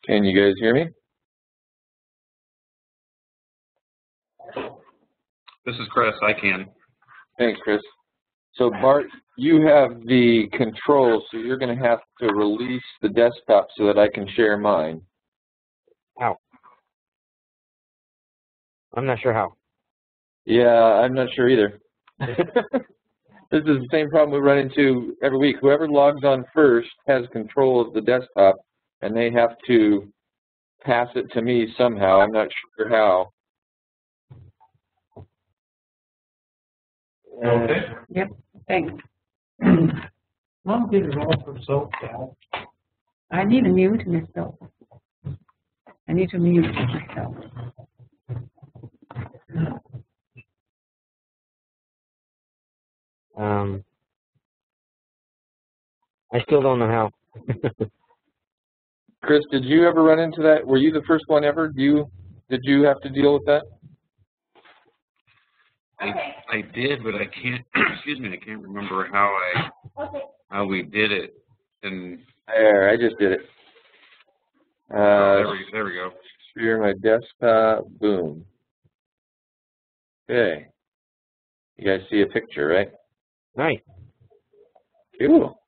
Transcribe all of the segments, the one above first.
Can you guys hear me? This is Chris. I can. Thanks, Chris. So Bart, you have the controls, so you're going to have to release the desktop so that I can share mine. How? I'm not sure how. Yeah, I'm not sure either. This is the same problem we run into every week. Whoever logs on first has control of the desktop, and they have to pass it to me somehow. I'm not sure how. Okay. Yep, thanks. I'll get it all for so bad. I need to mute myself. I need to mute myself. I still don't know how. Chris, did you ever run into that? Were you the first one ever? Did you have to deal with that? I did, but I can't. Excuse me. I can't remember how we did it. And There, I just did it. there we go. Share my desktop. Boom. Okay. You guys see a picture, right? Nice. Cool.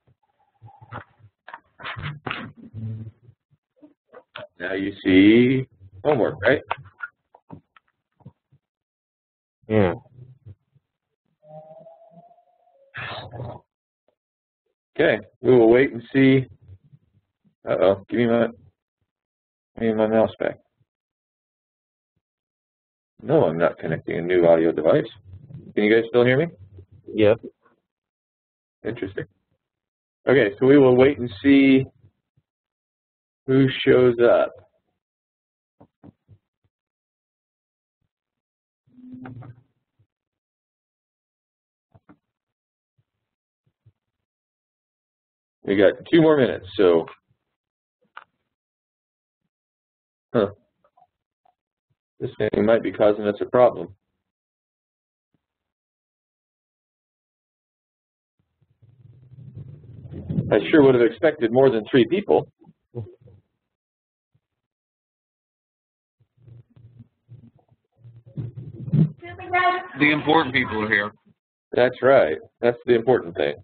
Now you see homework, right? Yeah. Okay, we will wait and see. Uh-oh, give me my mouse back. No, I'm not connecting a new audio device. Can you guys still hear me? Yep. Interesting. Okay, so we will wait and see who shows up. We got 2 more minutes, so. This thing might be causing us a problem. I sure would have expected more than 3 people. The important people are here. That's right. That's the important thing.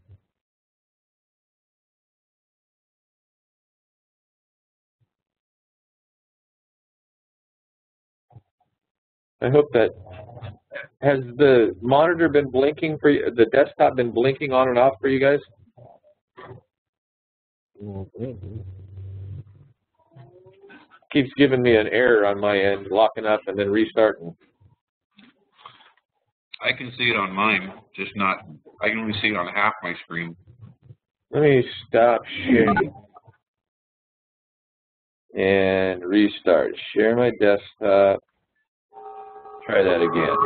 I hope that, has the monitor been blinking for you, the desktop been blinking on and off for you guys? Keeps giving me an error on my end, locking up and then restarting. I can see it on mine, just not. I can only see it on half my screen. Let me stop sharing and restart. Share my desktop. Try that again.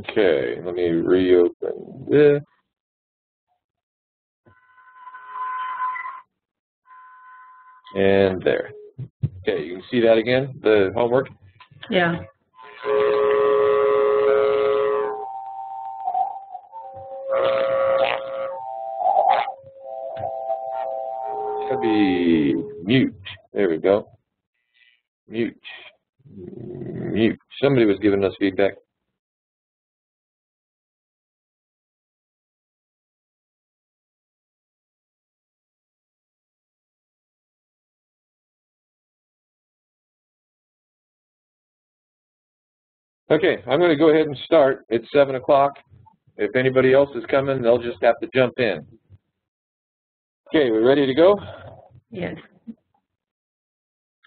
Okay, let me reopen this. And there. Okay, you can see that again, the homework? Yeah. Should be mute. There we go. Mute. Mute. Somebody was giving us feedback. Okay, I'm going to go ahead and start. It's 7 o'clock. If anybody else is coming, they'll just have to jump in. Okay, we ready to go? Yes.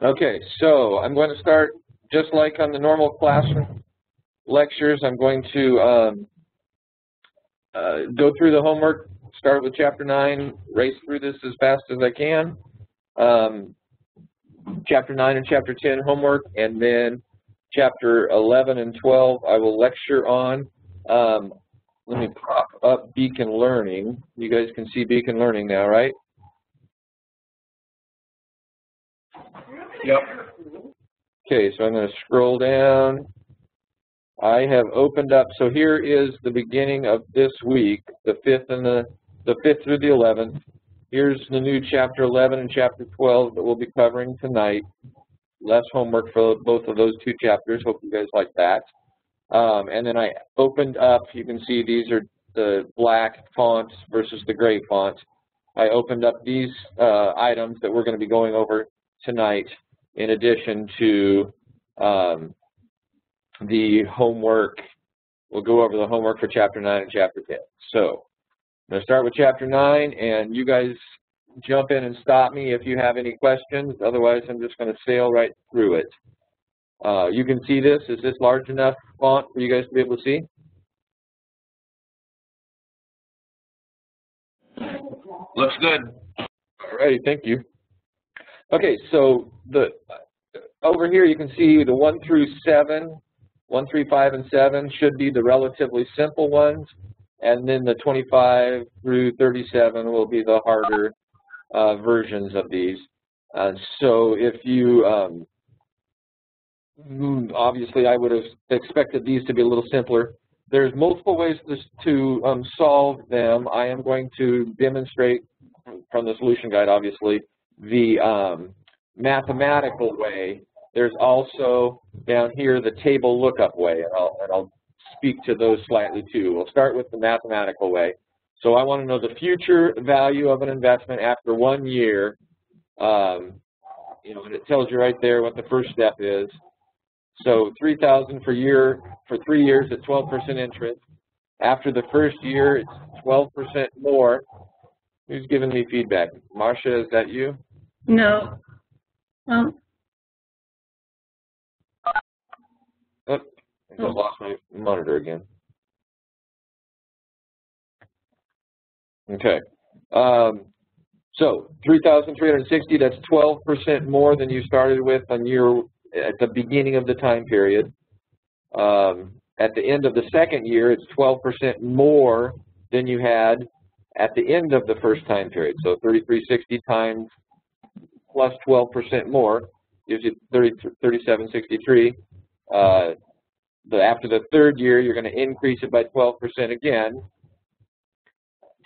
Okay, so I'm going to start just like on the normal classroom lectures. I'm going to go through the homework, start with Chapter 9, race through this as fast as I can. Chapter 9 and Chapter 10 homework, and then Chapter 11 and 12 I will lecture on. Let me prop up Beacon Learning. You guys can see Beacon Learning now, right? Yep. Okay, so I'm going to scroll down. I have opened up, so here is the beginning of this week, the 5th and the the 5th through the 11th. Here's the new Chapter 11 and Chapter 12 that we'll be covering tonight. Less homework for both of those two chapters. Hope you guys like that. And then I opened up, you can see these are the black fonts versus the gray fonts. I opened up these items that we're going to be going over tonight in addition to the homework. We'll go over the homework for Chapter 9 and Chapter 10. So I'm going to start with Chapter 9, and you guys jump in and stop me if you have any questions. Otherwise, I'm just going to sail right through it. You can see this. Is this large enough font for you guys to be able to see? Looks good. All righty, thank you. Okay, so over here you can see the 1 through 7, 1, 3, 5, and 7 should be the relatively simple ones, and then the 25 through 37 will be the harder versions of these. So if you, obviously I would have expected these to be a little simpler. There's multiple ways to solve them. I am going to demonstrate from the solution guide, obviously, the mathematical way. There's also down here the table lookup way, and I'll speak to those slightly too. We'll start with the mathematical way. So I want to know the future value of an investment after 1 year. And it tells you right there what the first step is. So $3,000 for 3 years at 12% interest. After the first year, it's 12% more. Who's giving me feedback? Marcia, is that you? No. Oh, I just lost my monitor again. Okay. So 3,360, that's 12% more than you started with at the beginning of the time period. At the end of the second year, it's 12% more than you had at the end of the first time period. So 3,360 times plus 12% more gives you 3,763. After the third year, you're going to increase it by 12% again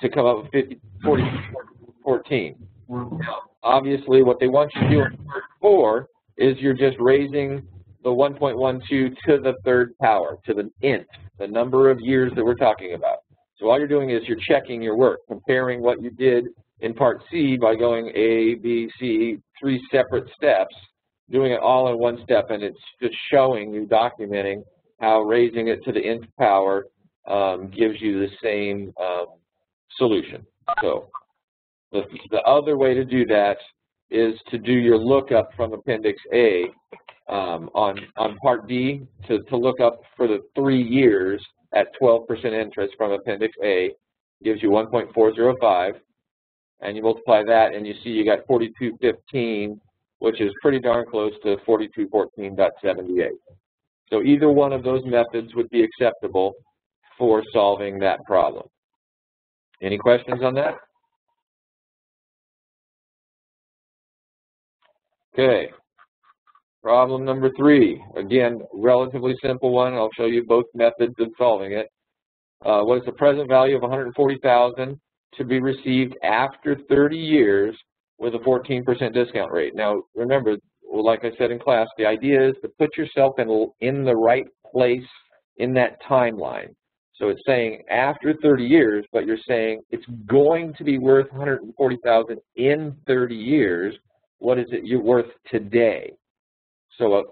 to come up with 4014. Now, obviously, what they want you to do in part 4 is you're just raising the 1.12 to the third power, to the nth, the number of years that we're talking about. So all you're doing is you're checking your work, comparing what you did in Part C by going A, B, C, 3 separate steps, doing it all in one step, and it's just showing you, documenting how raising it to the nth power gives you the same solution. So the other way to do that is to do your lookup from Appendix A on Part D to look up for the 3 years at 12% interest from Appendix A gives you 1.405, and you multiply that and you see you got 4215, which is pretty darn close to 4214.78. So either one of those methods would be acceptable for solving that problem. Any questions on that? Okay. Problem number 3, again, relatively simple one. I'll show you both methods of solving it. What is the present value of $140,000 to be received after 30 years with a 14% discount rate? Now, remember, like I said in class, the idea is to put yourself in the right place in that timeline. So it's saying after 30 years, but you're saying it's going to be worth $140,000 in 30 years. What is it you're worth today? So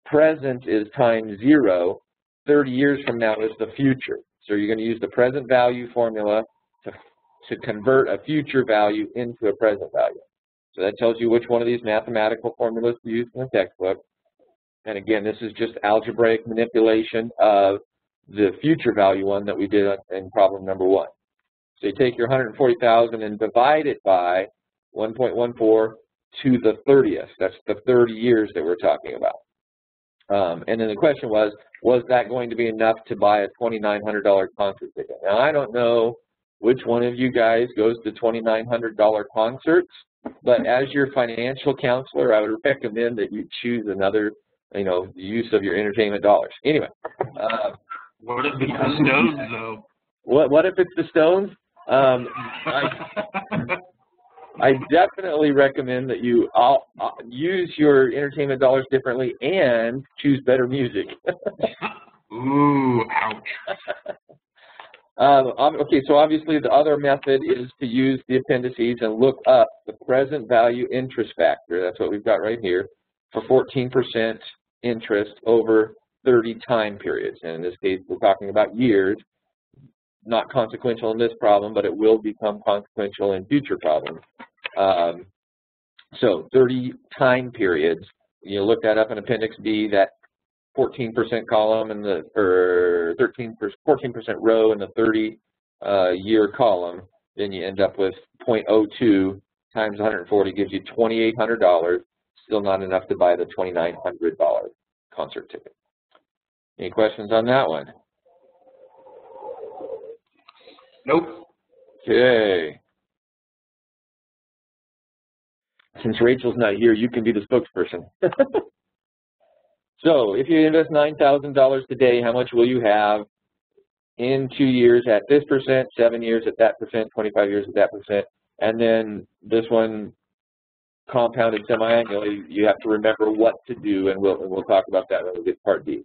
present is time 0. 30 years from now is the future. So you're going to use the present value formula to convert a future value into a present value. So that tells you which one of these mathematical formulas to use in the textbook. And again, this is just algebraic manipulation of the future value one that we did in problem number 1. So you take your 140,000 and divide it by 1.14 to the 30th. That's the 30 years that we're talking about. And then the question was that going to be enough to buy a $2,900 concert ticket? Now, I don't know which one of you guys goes to $2,900 concerts, but as your financial counselor, I would recommend that you choose another, use of your entertainment dollars. Anyway. What if it's the Stones, though? What if it's the Stones? I definitely recommend that you use your entertainment dollars differently and choose better music. Ooh, ouch. Okay, so obviously the other method is to use the appendices and look up the present value interest factor. That's what we've got right here for 14% interest over 30 time periods. And in this case, we're talking about years. Not consequential in this problem, but it will become consequential in future problems. So 30 time periods. You look that up in Appendix B, that 14% column and the 14% row in the 30 year column, then you end up with 0.02 times 140 gives you $2,800. Still not enough to buy the $2,900 concert ticket. Any questions on that one? Nope. Okay. Since Rachel's not here, you can be the spokesperson. So, if you invest $9,000 today, how much will you have in 2 years at this percent, 7 years at that percent, 25 years at that percent, and then this one compounded semi-annually, you have to remember what to do, and we'll talk about that when we get to Part D.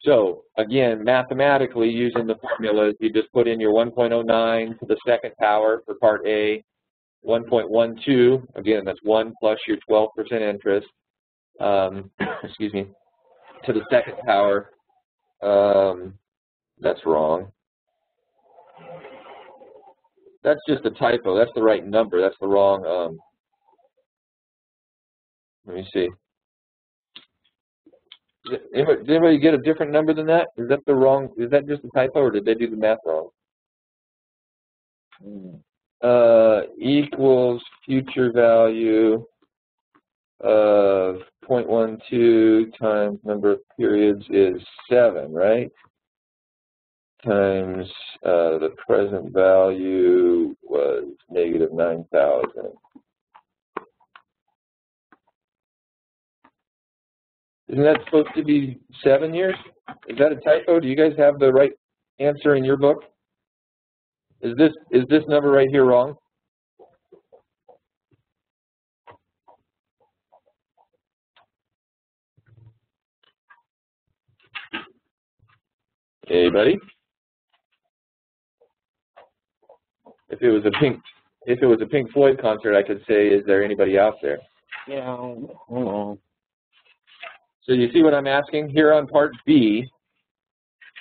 So, again, mathematically, using the formulas, you just put in your 1.09 to the second power for Part A, 1.12, again, that's 1 plus your 12% interest, excuse me, to the second power, that's wrong. That's just a typo. That's the right number. That's the wrong, let me see. Did anybody get a different number than that? Is that the wrong, is that just a typo or did they do the math wrong? Equals future value of 0.12 times number of periods is 7, right? Times the present value was negative 9,000. Isn't that supposed to be 7 years? Is that a typo? Do you guys have the right answer in your book? Is this number right here wrong? Anybody? If it was a Pink Floyd concert, I could say, is there anybody out there? Yeah, hold on. So you see what I'm asking? Here on Part B,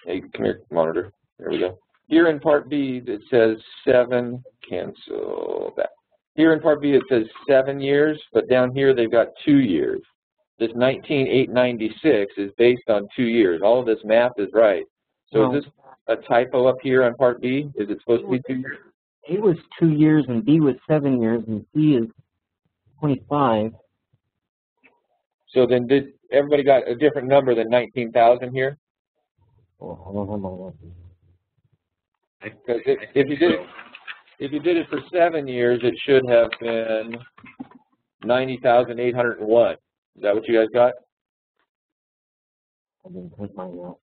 hey, come here, monitor. There we go. Here in Part B, it says 7, cancel that. Here in Part B, it says 7 years, but down here they've got 2 years. This 19,896 is based on 2 years. All of this math is right. So is this a typo up here on Part B? Is it supposed to be 2 years? A was 2 years and B was 7 years and C is 25. So then did everybody got a different number than 19,000 here? Oh, hold on. Because if you did it for 7 years, it should have been 90,801. Is that what you guys got? I didn't print mine out.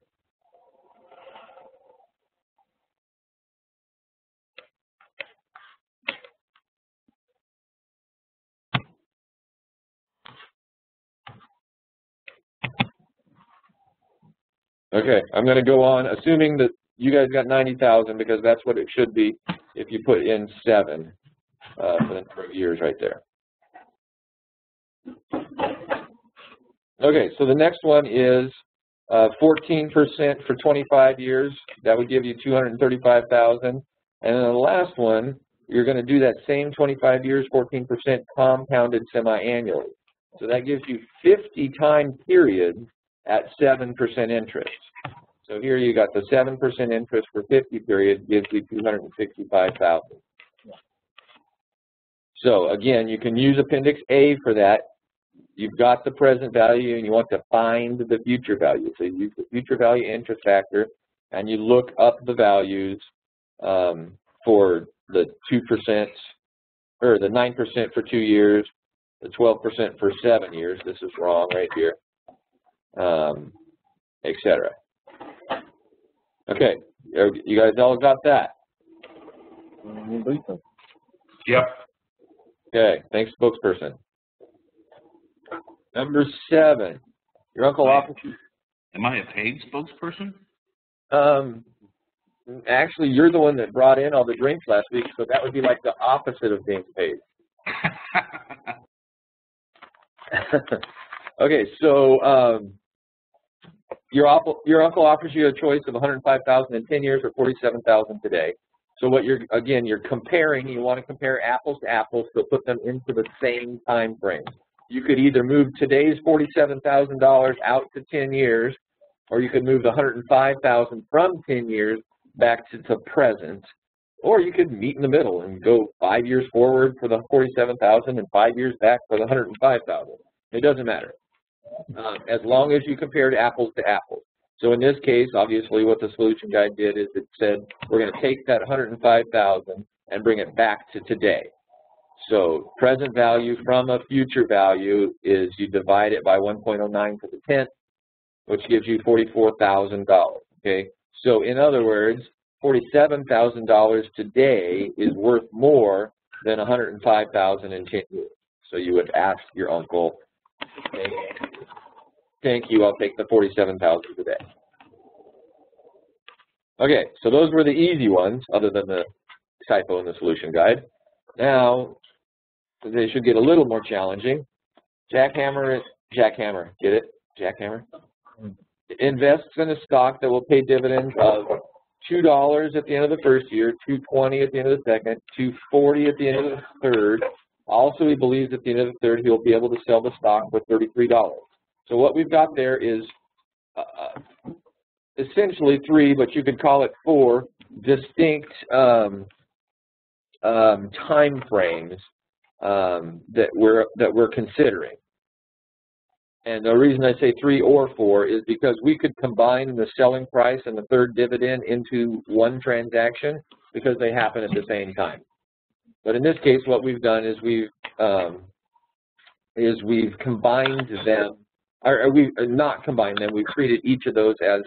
Okay, I'm going to go on, assuming that you guys got 90,000 because that's what it should be if you put in 7 for the number of years right there. Okay, so the next one is 14% for 25 years. That would give you 235,000. And then the last one, you're going to do that same 25 years, 14% compounded semi-annually. So that gives you 50 time periods at 7% interest. So here you got the 7% interest for 50 periods gives you 265,000. So again, you can use Appendix A for that. You've got the present value and you want to find the future value. So you use the future value interest factor and you look up the values for the 2% or the 9% for 2 years, the 12% for 7 years. This is wrong right here, etc. Okay, you guys all got that? Yep. Okay, thanks, spokesperson. Number 7, your uncle offers you. Am I a paid spokesperson? Actually, you're the one that brought in all the drinks last week, so that would be like the opposite of being paid. Okay, so your uncle offers you a choice of $105,000 in 10 years or $47,000 today. So what you're comparing, you want to compare apples to apples, so put them into the same time frame. You could either move today's $47,000 out to 10 years, or you could move the $105,000 from 10 years back to the present, or you could meet in the middle and go 5 years forward for the $47,000 and 5 years back for the $105,000. It doesn't matter, as long as you compared apples to apples. So in this case, obviously, what the solution guide did is it said we're going to take that $105,000 and bring it back to today. So present value from a future value is you divide it by 1.09 to the 10th, which gives you $44,000. Okay. So in other words, $47,000 today is worth more than $105,000 in 10 years. So you would ask your uncle, hey, thank you, I'll take the $47,000 today. Okay, so those were the easy ones, other than the typo in the solution guide. Now, they should get a little more challenging. Jackhammer, get it? Jackhammer? Invests in a stock that will pay dividends of $2 at the end of the first year, $2.20 at the end of the second, $2.40 at the end of the third. Also, he believes at the end of the third he'll be able to sell the stock for $33. So what we've got there is essentially 3, but you could call it 4 distinct time frames that we're considering. And the reason I say 3 or 4 is because we could combine the selling price and the third dividend into one transaction because they happen at the same time. But in this case, what we've done is we've combined them, or we've not combined them. We've treated each of those as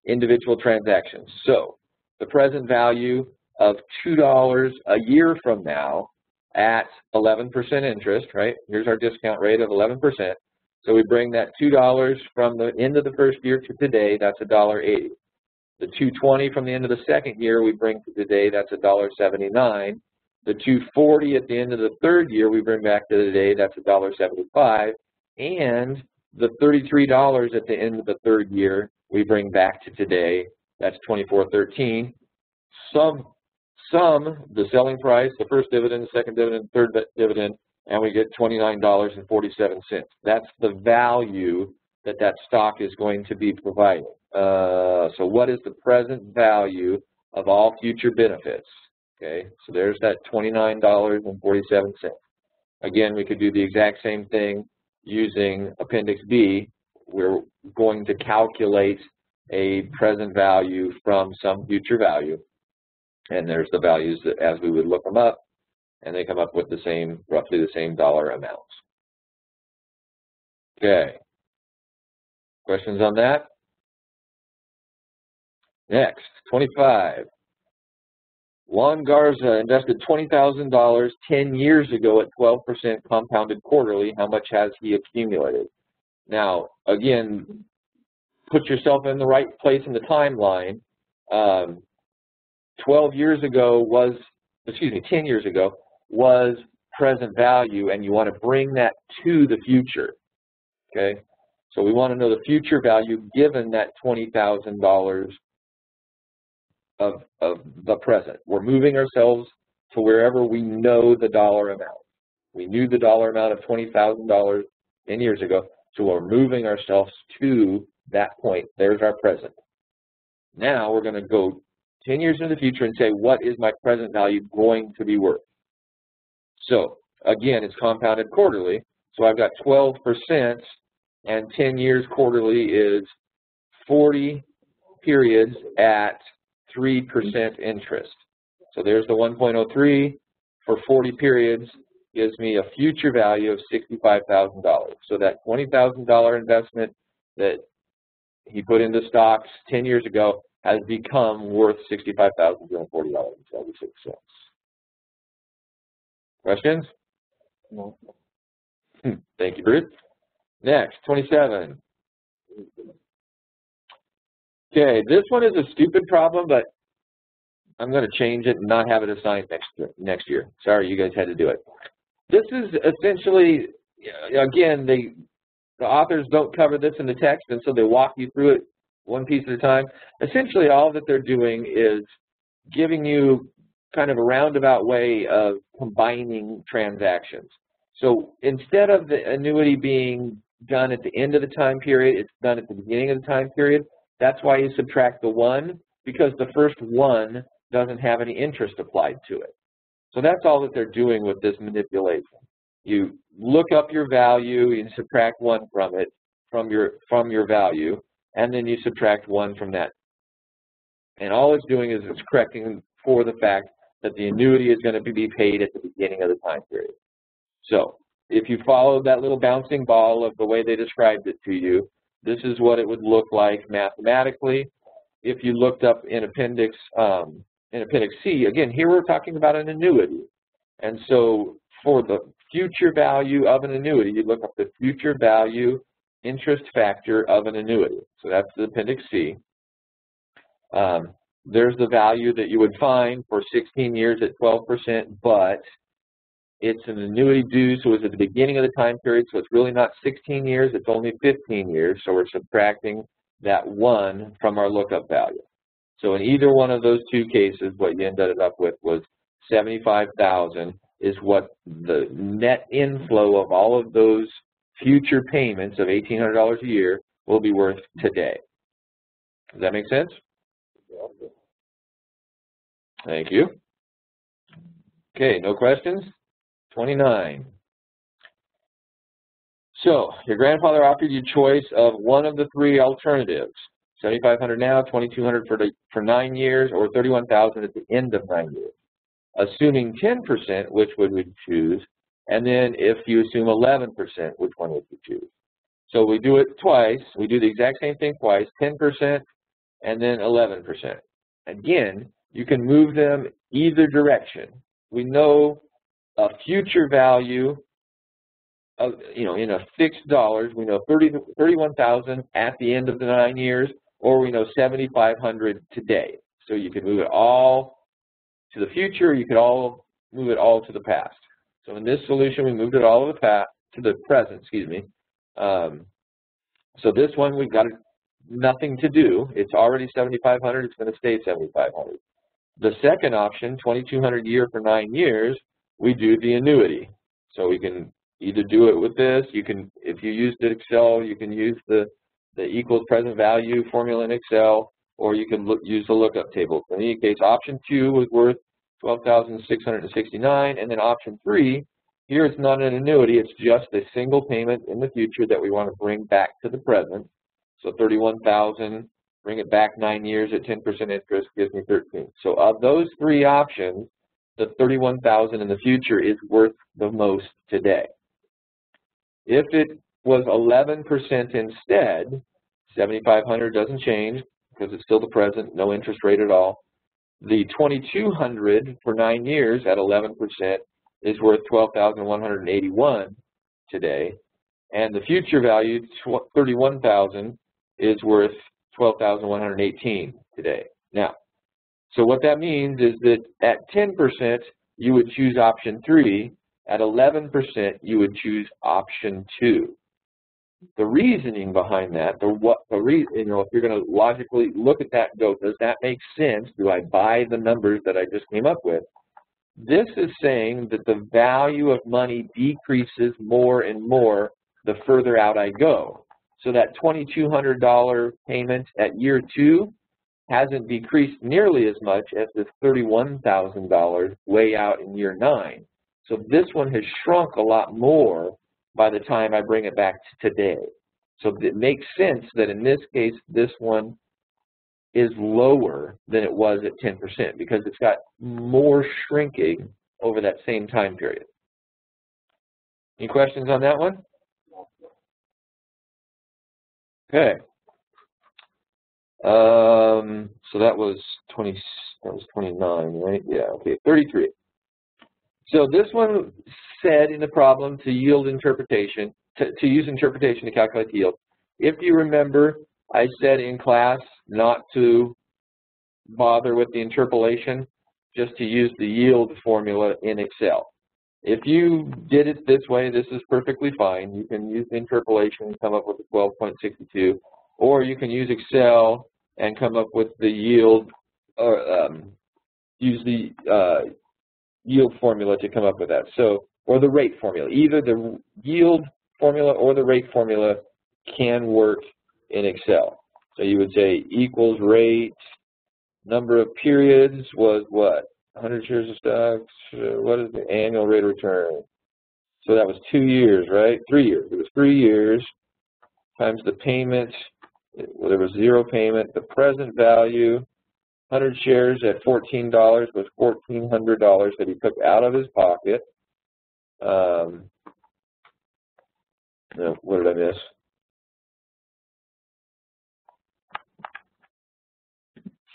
individual transactions. So the present value of $2 a year from now at 11% interest, right? Here's our discount rate of 11%. So we bring that $2 from the end of the first year to today, that's $1.80. The $2.20 from the end of the second year we bring to today, that's $1.79. The $2.40 at the end of the third year we bring back to today, that's $1.75. And the $33 at the end of the third year we bring back to today, that's $24.13. Sum the selling price, the first dividend, the second dividend, third dividend, and we get $29.47. That's the value that stock is going to be providing. So what is the present value of all future benefits? Okay, so there's that $29.47. Again, we could do the exact same thing using Appendix B. We're going to calculate a present value from some future value. And there's the values that, as we would look them up, and they come up with the same, roughly the same dollar amounts. Okay. Questions on that? Next, 25. Juan Garza invested $20,000 10 years ago at 12% compounded quarterly. How much has he accumulated? Now, again, put yourself in the right place in the timeline. 10 years ago was present value, and you want to bring that to the future, okay? So we want to know the future value given that $20,000 of the present. We're moving ourselves to wherever we know the dollar amount. We knew the dollar amount of $20,000 10 years ago, so we're moving ourselves to that point. There's our present. Now we're going to go 10 years into the future and say, what is my present value going to be worth? So, again, it's compounded quarterly. So I've got 12%, and 10 years quarterly is 40 periods at 3% interest. So there's the 1.03 for 40 periods gives me a future value of $65,000. So that $20,000 investment that he put into stocks 10 years ago has become worth $65,240.76. Questions? No. Thank you, Bruce. Next, 27. Okay, this one is a stupid problem, but I'm going to change it and not have it assigned next year. Sorry, you guys had to do it. This is essentially, again, the authors don't cover this in the text, and so they walk you through it one piece at a time. Essentially, all that they're doing is giving you kind of a roundabout way of combining transactions. So instead of the annuity being done at the end of the time period, it's done at the beginning of the time period. That's why you subtract the 1, because the first 1 doesn't have any interest applied to it. So that's all that they're doing with this manipulation. You look up your value, you subtract 1 from it, from your value, and then you subtract 1 from that. And all it's doing is it's correcting for the fact that the annuity is going to be paid at the beginning of the time period. So if you follow that little bouncing ball of the way they described it to you, this is what it would look like mathematically. If you looked up in Appendix C, again, here we're talking about an annuity. And so for the future value of an annuity, you look up the future value interest factor of an annuity. So that's the Appendix C. There's the value that you would find for 16 years at 12%, but it's an annuity due, so it's at the beginning of the time period, so it's really not 16 years, it's only 15 years, so we're subtracting that 1 from our lookup value. So in either one of those two cases, what you ended up with was $75,000 is what the net inflow of all of those future payments of $1,800 a year will be worth today. Does that make sense? Thank you. Okay, no questions? 29. So your grandfather offered you choice of one of the 3 alternatives: $7,500 now, $2,200 for 9 years, or $31,000 at the end of 9 years. Assuming 10%, which would we choose? And then if you assume 11%, which one would you choose? So we do it twice. We do the exact same thing twice: 10% and then 11%. Again, you can move them either direction. We know a future value of, in a fixed dollars, we know $31,000 at the end of the 9 years, or we know $7,500 today. So you can move it all to the future, you could all move it all to the past. So in this solution, we moved it all to the present, excuse me. So this one, we've got nothing to do. It's already $7,500, it's going to stay $7,500. The second option, $2,200 a year for 9 years, we do the annuity. So we can either do it with this, you can, if you used Excel, you can use the equals present value formula in Excel, or you can use the lookup table. In any case, option 2 was worth $12,669, and then option 3, here it's not an annuity, it's just a single payment in the future that we want to bring back to the present. So $31,000, bring it back 9 years at 10% interest, gives me $13,000. So of those 3 options, the $31,000 in the future is worth the most today. If it was 11% instead, $7,500 doesn't change because it's still the present, no interest rate at all. The $2,200 for 9 years at 11% is worth $12,181 today, and the future value, $31,000, is worth $12,118 today. Now, so what that means is that at 10%, you would choose option 3. At 11%, you would choose option 2. The reasoning behind that, if you're going to logically look at that and go, does that make sense? Do I buy the numbers that I just came up with? This is saying that the value of money decreases more and more the further out I go. So that $2,200 payment at year 2 hasn't decreased nearly as much as this $31,000 way out in year 9. So this one has shrunk a lot more by the time I bring it back to today. So it makes sense that in this case, this one is lower than it was at 10% because it's got more shrinking over that same time period. Any questions on that one? Okay. So that was 29, right? Yeah, okay, 33. So this one said in the problem to yield interpretation, to use interpretation to calculate the yield. If you remember, I said in class not to bother with the interpolation, just to use the yield formula in Excel. If you did it this way, this is perfectly fine. You can use the interpolation and come up with a 12.62, or you can use Excel and come up with the yield, or use the yield formula to come up with that. So, or the rate formula. Either the yield formula or the rate formula can work in Excel. So you would say equals rate, number of periods was what? 100 shares of stocks, what is the annual rate of return? So that was 2 years, right? 3 years. It was 3 years times the payment. Well, there was zero payment. The present value, 100 shares at $14 was $1,400 that he took out of his pocket. No, what did I miss?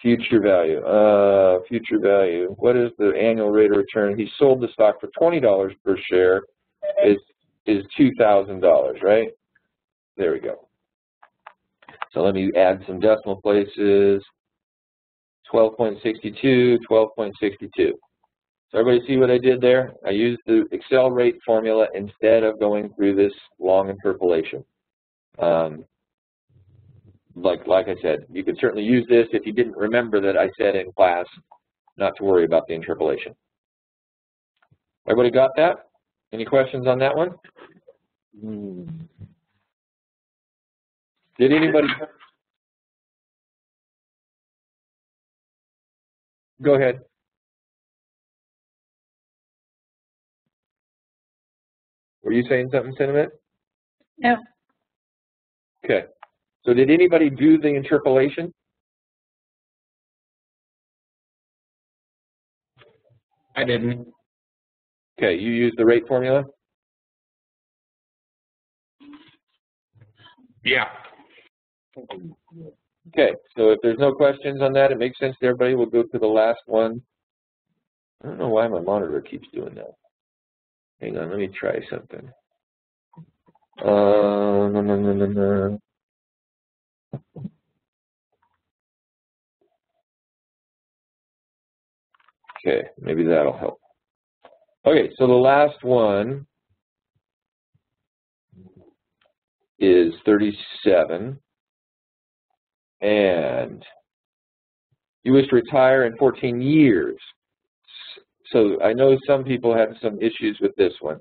Future value. Future value. What is the annual rate of return? He sold the stock for $20 per share. Is $2,000, right? There we go. So let me add some decimal places. 12.62, 12.62. So everybody see what I did there? I used the Excel rate formula instead of going through this long interpolation. Like I said, you could certainly use this if you didn't remember that I said in class not to worry about the interpolation. Everybody got that? Any questions on that one? Did anybody? Go ahead. Were you saying something, Sentiment? No. Okay. So did anybody do the interpolation? I didn't. Okay, you used the rate formula? Yeah. Okay, so if there's no questions on that, it makes sense to everybody. We'll go to the last one. I don't know why my monitor keeps doing that. Hang on, let me try something. No. Okay, maybe that'll help. Okay, so the last one is 37. And you wish to retire in 14 years. So I know some people have some issues with this one.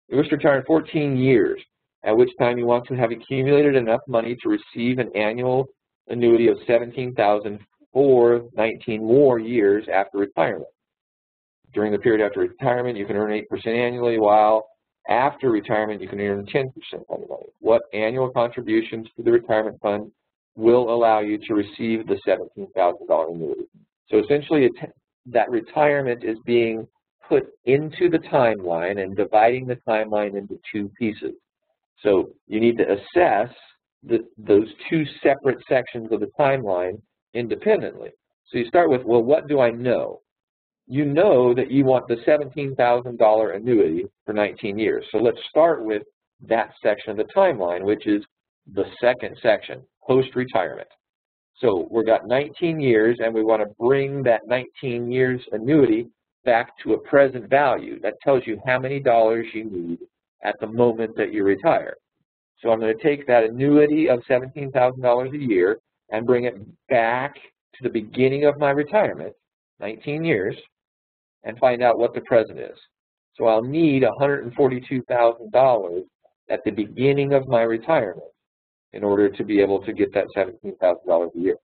You wish to retire in 14 years, at which time you want to have accumulated enough money to receive an annual annuity of $17,000 for 19 more years after retirement. During the period after retirement, you can earn 8% annually, while after retirement, you can earn 10% annually. What annual contributions to the retirement fund will allow you to receive the $17,000 annuity? So essentially, that retirement is being put into the timeline and dividing the timeline into two pieces. So you need to assess those two separate sections of the timeline independently. So you start with, well, what do I know? You know that you want the $17,000 annuity for 19 years. So let's start with that section of the timeline, which is the second section, post-retirement. So we've got 19 years, and we want to bring that 19 years annuity back to a present value. That tells you how many dollars you need at the moment that you retire. So I'm going to take that annuity of $17,000 a year and bring it back to the beginning of my retirement, 19 years, and find out what the present is. So I'll need $142,000 at the beginning of my retirement in order to be able to get that $17,000 a year.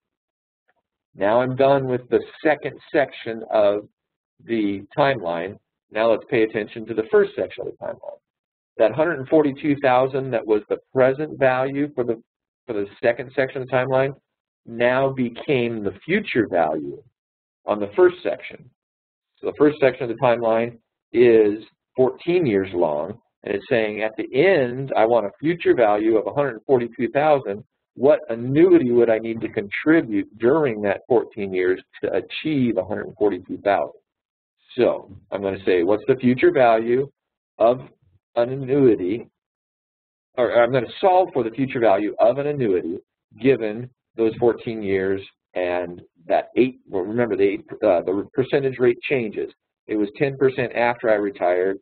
Now I'm done with the second section of the timeline. Now let's pay attention to the first section of the timeline. That $142,000 that was the present value for the second section of the timeline now became the future value on the first section. So the first section of the timeline is 14 years long, and it's saying at the end, I want a future value of $142,000. What annuity would I need to contribute during that 14 years to achieve $142,000? So I'm going to say, what's the future value of an annuity, or I'm going to solve for the future value of an annuity given those 14 years and that well, remember the percentage rate changes. It was 10% after I retired,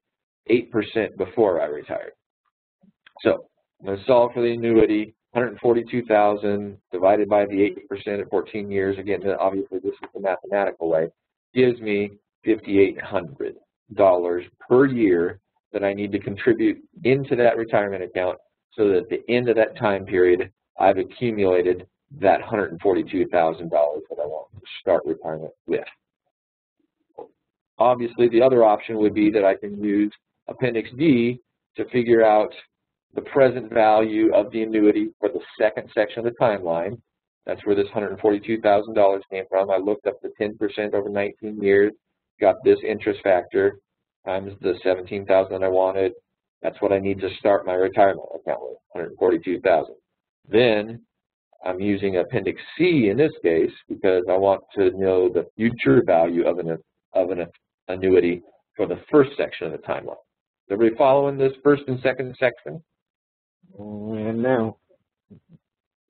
8% before I retired. So I'm going to solve for the annuity, 142,000 divided by the 8% at 14 years. Again, obviously this is the mathematical way. Gives me $5,800 per year that I need to contribute into that retirement account so that at the end of that time period, I've accumulated that $142,000 that I want to start retirement with. Obviously, the other option would be that I can use Appendix D to figure out the present value of the annuity for the second section of the timeline. That's where this $142,000 came from. I looked up the 10% over 19 years, got this interest factor times the $17,000 I wanted. That's what I need to start my retirement account with, $142,000. Then I'm using Appendix C in this case because I want to know the future value of an annuity for the first section of the timeline. Is everybody following this first and second section? No.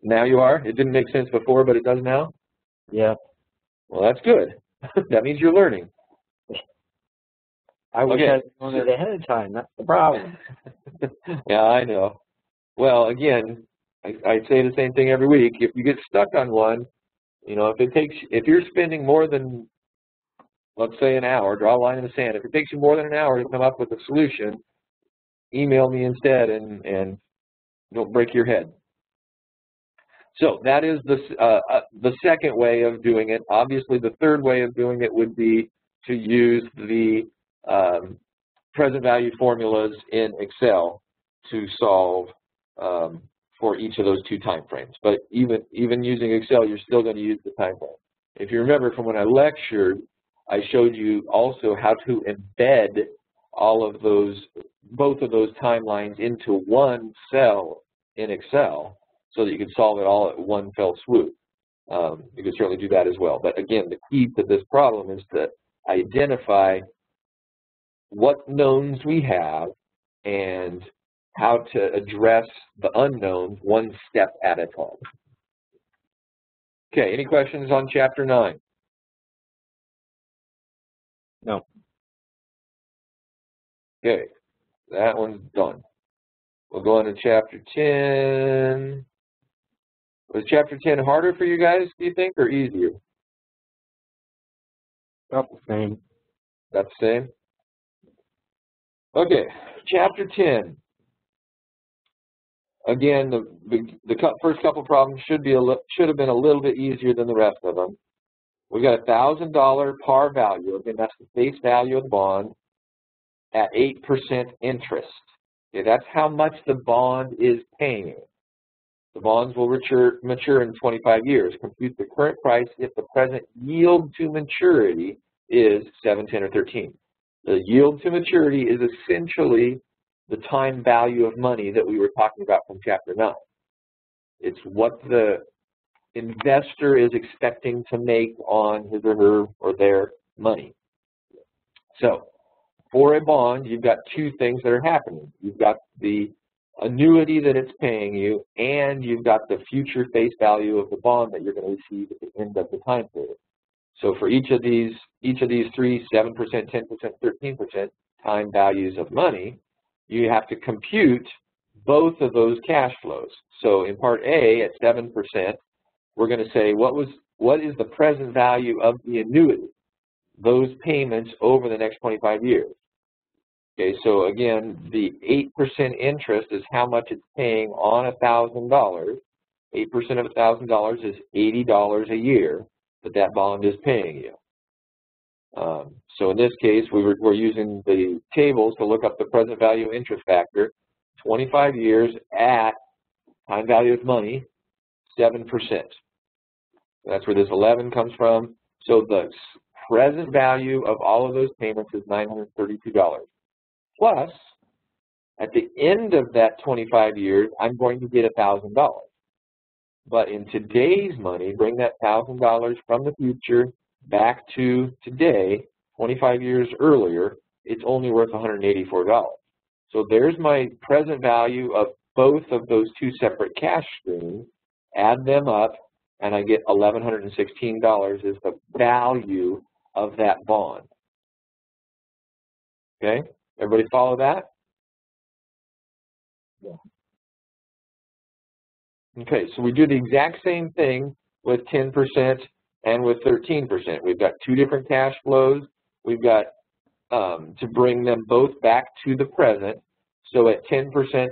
Now you are? It didn't make sense before, but it does now? Yeah. Well, that's good. That means you're learning. I wish Okay. I'd known it ahead of time. That's the problem. Yeah, I know. Well, again, I say the same thing every week. If you get stuck on one, you know, if you're spending more than, let's say, an hour, draw a line in the sand. If it takes you more than an hour to come up with a solution, email me instead and don't break your head. So that is the second way of doing it. Obviously, the third way of doing it would be to use the present value formulas in Excel to solve for each of those two time frames. But even using Excel, you're still going to use the time frame. If you remember from when I lectured, I showed you also how to embed all of those, both of those timelines into one cell in Excel so that you can solve it all at one fell swoop. You can certainly do that as well. But again, the key to this problem is to identify what knowns we have and how to address the unknowns one step at a time. Okay, any questions on Chapter 9? No. Okay, that one's done. We'll go on to Chapter 10. Was Chapter 10 harder for you guys, do you think, or easier? About the same. That's the same? Okay, Chapter 10. Again, the first couple problems should have been a little bit easier than the rest of them. We got a $1,000 par value. Again, that's the face value of the bond at 8% interest. Okay, that's how much the bond is paying. The bonds will mature in 25 years. Compute the current price if the present yield to maturity is 7, 10, or 13. The yield to maturity is essentially the time value of money that we were talking about from Chapter 9. It's what the investor is expecting to make on his or her or their money. So for a bond, you've got two things that are happening. You've got the annuity that it's paying you, and you've got the future face value of the bond that you're going to receive at the end of the time period. So for each of these three, 7%, 10%, 13% time values of money, you have to compute both of those cash flows. So in Part A at 7%, we're going to say what is the present value of the annuity, those payments over the next 25 years. Okay, so again, the 8% interest is how much it's paying on $1,000. 8% of $1,000 is $80 a year that bond is paying you. So in this case, we're using the tables to look up the present value interest factor, 25 years at time value of money, 7%. That's where this 11 comes from. So the present value of all of those payments is $932. Plus, at the end of that 25 years, I'm going to get $1,000. But in today's money, bring that $1,000 from the future back to today, 25 years earlier, it's only worth $184. So there's my present value of both of those two separate cash streams, add them up, and I get $1,116 is the value of that bond. Okay, everybody follow that? Yeah. Okay, so we do the exact same thing with 10% and with 13%. We've got two different cash flows. We've got to bring them both back to the present. So at 10%,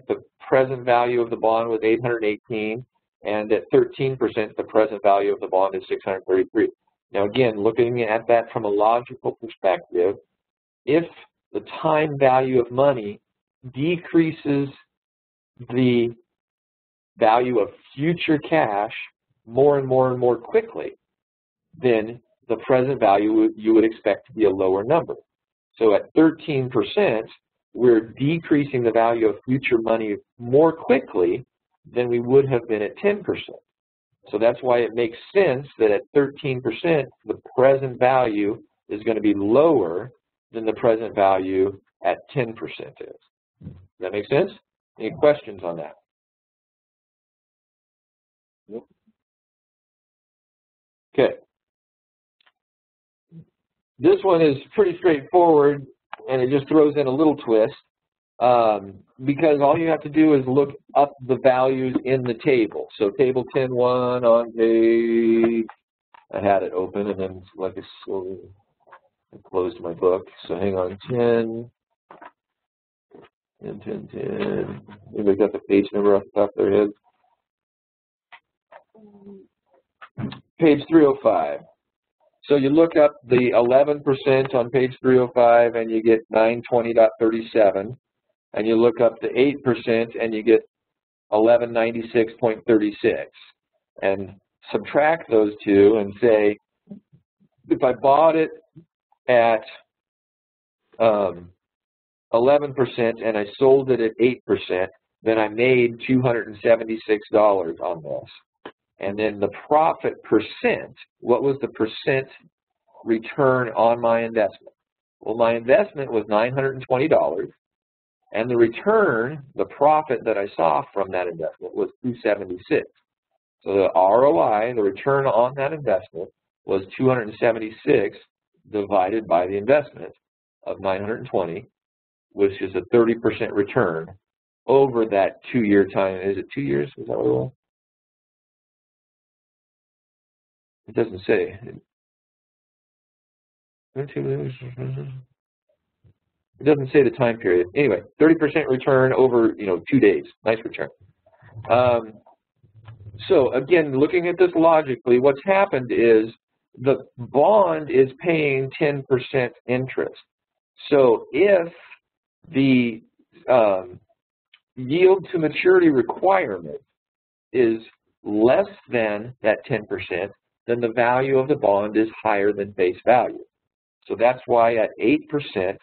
the present value of the bond was $818, and at 13%, the present value of the bond is $633. Now again, looking at that from a logical perspective, if the time value of money decreases the value of future cash more and more and more quickly, then the present value you would expect to be a lower number. So at 13%, we're decreasing the value of future money more quickly than we would have been at 10%. So that's why it makes sense that at 13%, the present value is going to be lower than the present value at 10% is. Does that make sense? Any questions on that? Nope. Okay. This one is pretty straightforward, and it just throws in a little twist, because all you have to do is look up the values in the table. So table 10.1 on page, I had it open and then like it's slowly closed my book. So hang on, 10. Anybody got the page number off the top of their head? Page 305. So you look up the 11% on page 305 and you get 920.37. And you look up the 8% and you get 1196.36. And subtract those two and say, if I bought it at 11% and I sold it at 8%, then I made $276 on this. And then the profit percent, what was the percent return on my investment? Well, my investment was $920, and the return, the profit that I saw from that investment was $276. So the ROI, the return on that investment, was $276 divided by the investment of $920, which is a 30% return over that 2-year time. Is it 2 years? Is that what it was? It doesn't say. It doesn't say the time period. Anyway, 30% return over 2 days. Nice return. So again, looking at this logically, what's happened is the bond is paying 10% interest. So if the yield to maturity requirement is less than that 10%, then the value of the bond is higher than face value. So that's why at 8%,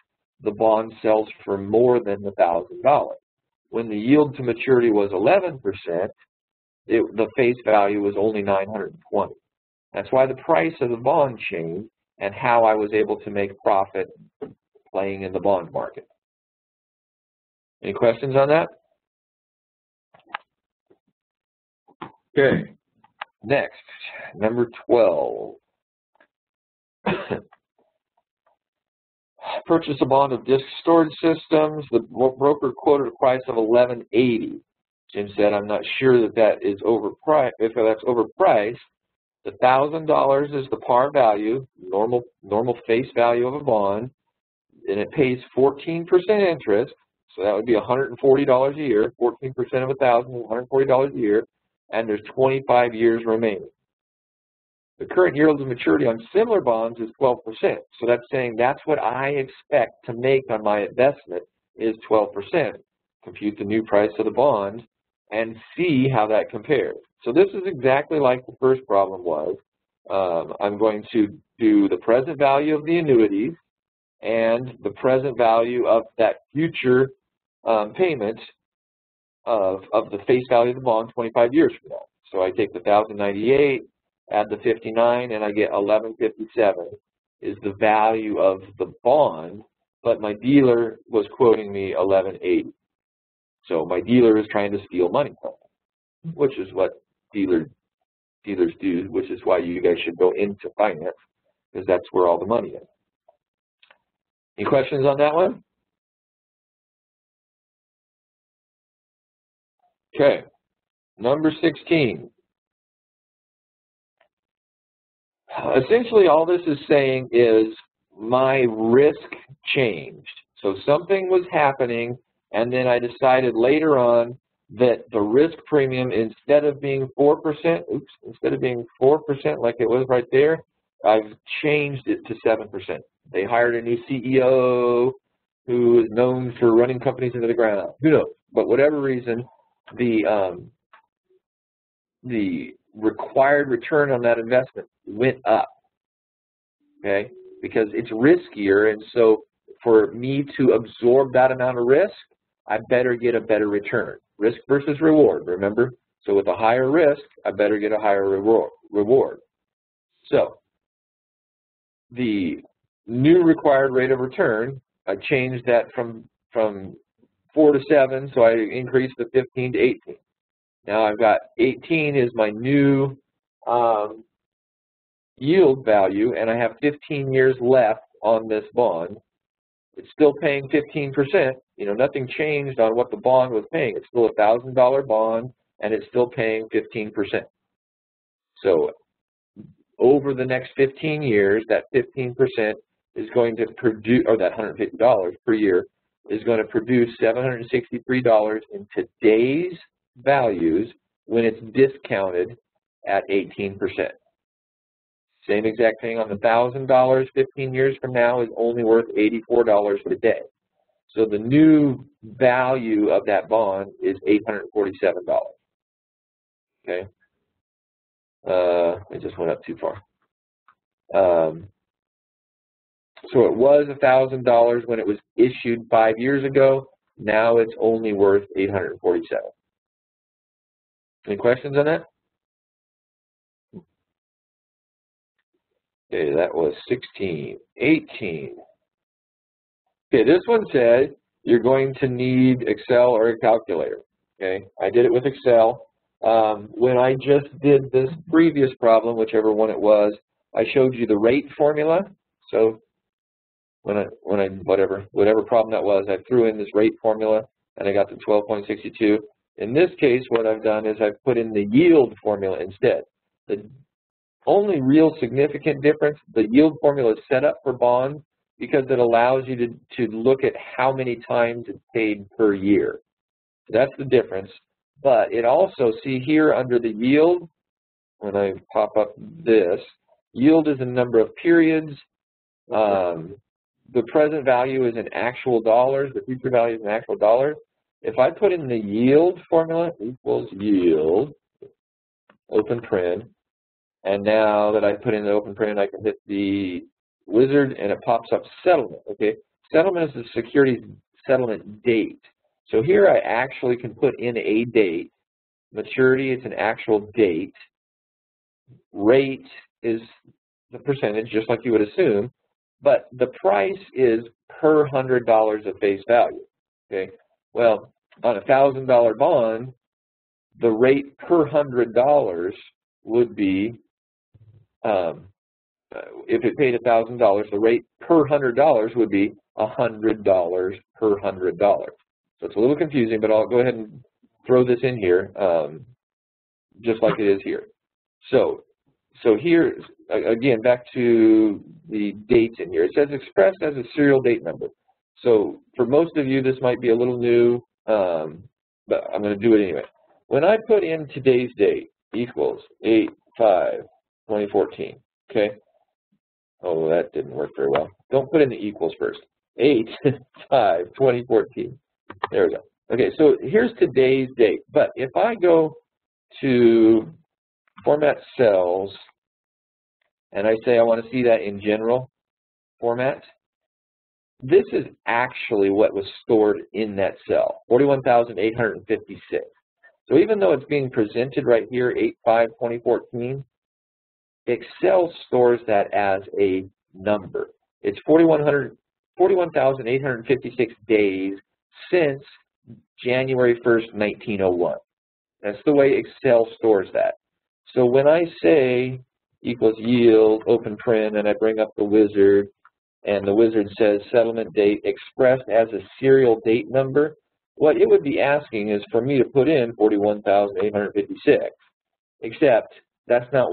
the bond sells for more than the $1,000. When the yield to maturity was 11%, the face value was only $920. That's why the price of the bond changed and how I was able to make profit playing in the bond market. Any questions on that? Okay. Next, number 12. Purchase a bond of disk storage systems. The broker quoted a price of $11.80. Jim said, "I'm not sure that is overpriced. If that's overpriced, the $1,000 is the par value, normal face value of a bond, and it pays 14% interest. So that would be $140 a year. 14% of $1,000 is $140 a year, and there's 25 years remaining. The current yield to maturity on similar bonds is 12%. So that's saying that's what I expect to make on my investment is 12%. Compute the new price of the bond and see how that compares. So this is exactly like the first problem was. I'm going to do the present value of the annuities and the present value of that future payment of the face value of the bond 25 years from now. So I take the 1,098, add the 59, and I get 1157. is the value of the bond, but my dealer was quoting me 1180. So my dealer is trying to steal money from me, which is what dealers do, which is why you guys should go into finance, because that's where all the money is. Any questions on that one? Okay, number 16. Essentially, all this is saying is my risk changed. So something was happening, and then I decided later on that the risk premium, instead of being 4%, instead of being 4% like it was right there, I've changed it to 7%. They hired a new CEO who is known for running companies into the ground. Who knows? But whatever reason, the required return on that investment went up, okay? Because it's riskier, and so for me to absorb that amount of risk, I better get a better return. Risk versus reward, remember? So with a higher risk, I better get a higher reward. So the new required rate of return, I changed that from 4 to 7, so I increased the 15 to 18. Now I've got 18 is my new yield value, and I have 15 years left on this bond. It's still paying 15%. You know, nothing changed on what the bond was paying. It's still a $1,000 bond, and it's still paying 15%. So over the next 15 years, that 15% is going to produce, or that $150 per year, is going to produce $763 in today's values when it's discounted at 18%. Same exact thing on the $1,000 15 years from now is only worth $84 today. So the new value of that bond is $847. Okay. It just went up too far. So it was $1,000 when it was issued 5 years ago. Now it's only worth $847. Any questions on that? Okay, that was 16. 18. Okay, this one said you're going to need Excel or a calculator. Okay, I did it with Excel. When I just did this previous problem, whichever one it was, I showed you the rate formula. So whatever problem that was, I threw in this rate formula and I got the 12.62. In this case, what I've done is I've put in the yield formula instead. The only real significant difference, the yield formula is set up for bonds because it allows you to look at how many times it's paid per year. That's the difference. But it also, see here under the yield, when I pop up this, yield is a number of periods. The present value is in actual dollars. The future value is in actual dollars. If I put in the yield formula equals yield, open print, and now that I put in the open print, I can hit the wizard and it pops up settlement. Okay, settlement is the securities settlement date. So here I actually can put in a date. Maturity is an actual date. Rate is the percentage, just like you would assume. But the price is per $100 of face value. Okay. Well, on a $1,000 bond, the rate per $100 would be, if it paid $1,000, the rate per $100 would be $100 per $100. So it's a little confusing, but I'll go ahead and throw this in here, just like it is here. So here, again, back to the dates in here. It says expressed as a serial date number. So for most of you, this might be a little new, but I'm going to do it anyway. When I put in today's date equals 8/5/2014, okay? Oh, that didn't work very well. Don't put in the equals first. 8/5/2014. There we go. Okay, so here's today's date. But if I go to format cells, and I say I want to see that in general format, this is actually what was stored in that cell, 41,856. So even though it's being presented right here, 8/5/2014, Excel stores that as a number. It's 41,856 days since January 1st, 1901. That's the way Excel stores that. So when I say equals yield, open paren, and I bring up the wizard, and the wizard says settlement date expressed as a serial date number, what it would be asking is for me to put in 41,856, except that's not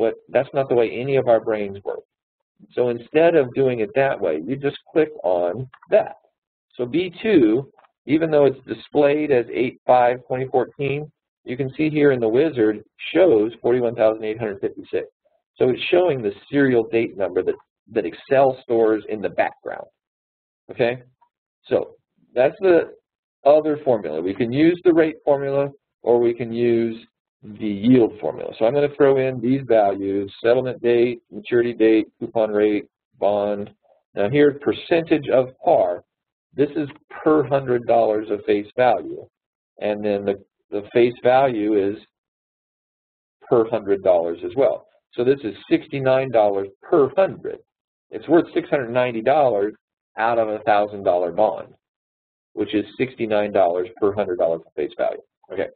the way any of our brains work. So instead of doing it that way, you just click on that. So B2, even though it's displayed as 8/5/2014, you can see here in the wizard shows 41,856. So it's showing the serial date number that Excel stores in the background. Okay? So that's the other formula. We can use the rate formula or we can use the yield formula. So I'm going to throw in these values: settlement date, maturity date, coupon rate, bond. Now here, percentage of par. This is per $100 of face value. And then the face value is per $100 as well. So this is $69 per 100. It's worth $690 out of a $1,000 bond, which is $69 per $100 of face value. Okay,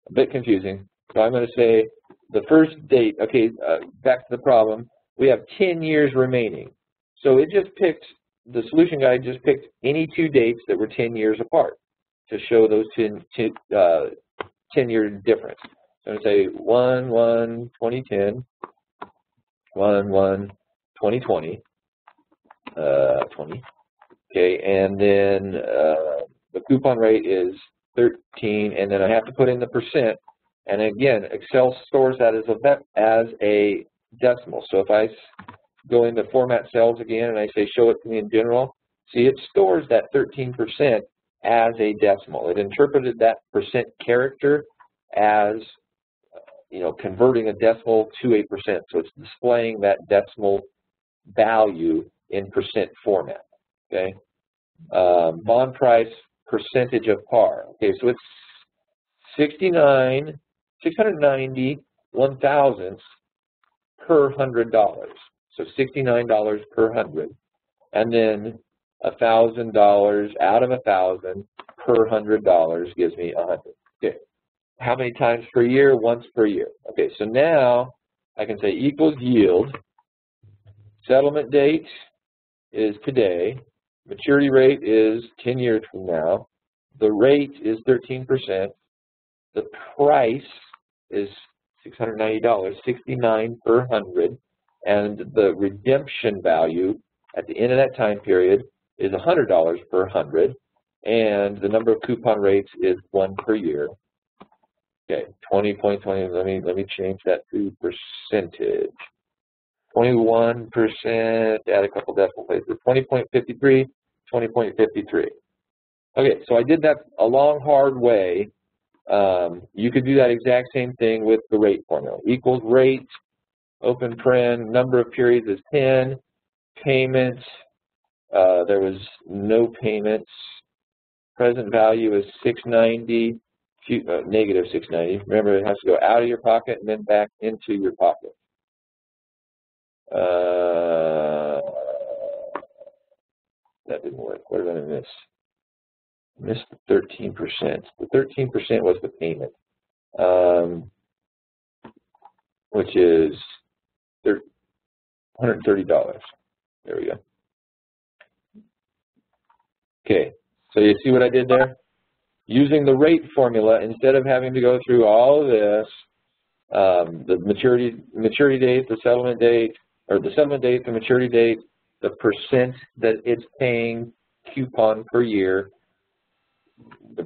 a bit confusing. So I'm going to say the first date. Okay, back to the problem. We have 10 years remaining. So it just picked, the solution guide just picked any two dates that were 10 years apart to show those 10-year difference. So I'm going to say 1/1/2010, 1/1/2020, 20. Okay, and then the coupon rate is 13, and then I have to put in the percent. And again, Excel stores that as a decimal. So if I go into format cells again and I say show it to me in general, see, it stores that 13% as a decimal. It interpreted that percent character as, you know, converting a decimal to a percent. So it's displaying that decimal value in percent format. Okay. Bond price, percentage of par. Okay, so it's 690/1,000 per $100. So $69 per 100, and then $1,000 out of 1,000 per $100 gives me 100. Okay. How many times per year? Once per year. Okay, so now I can say equals yield. Settlement date is today. Maturity rate is 10 years from now. The rate is 13%. The price is $690, $69 per 100. And the redemption value at the end of that time period is $100 per 100. And the number of coupon rates is 1 per year. Okay, 20.20. Let me change that to percentage. 21%. Add a couple decimal places. 20.53. 20.53. Okay, so I did that a long, hard way. You could do that exact same thing with the rate formula. Equals rate, open paren, number of periods is 10. Payments, there was no payments. Present value is 690. Negative 690. Remember, it has to go out of your pocket and then back into your pocket. That didn't work. What did I miss? I missed the 13%. The 13% was the payment, which is $130. There we go. Okay, so you see what I did there? Using the rate formula, instead of having to go through all of this, the maturity date, the settlement date, or the settlement date, the maturity date, the percent that it's paying coupon per year, the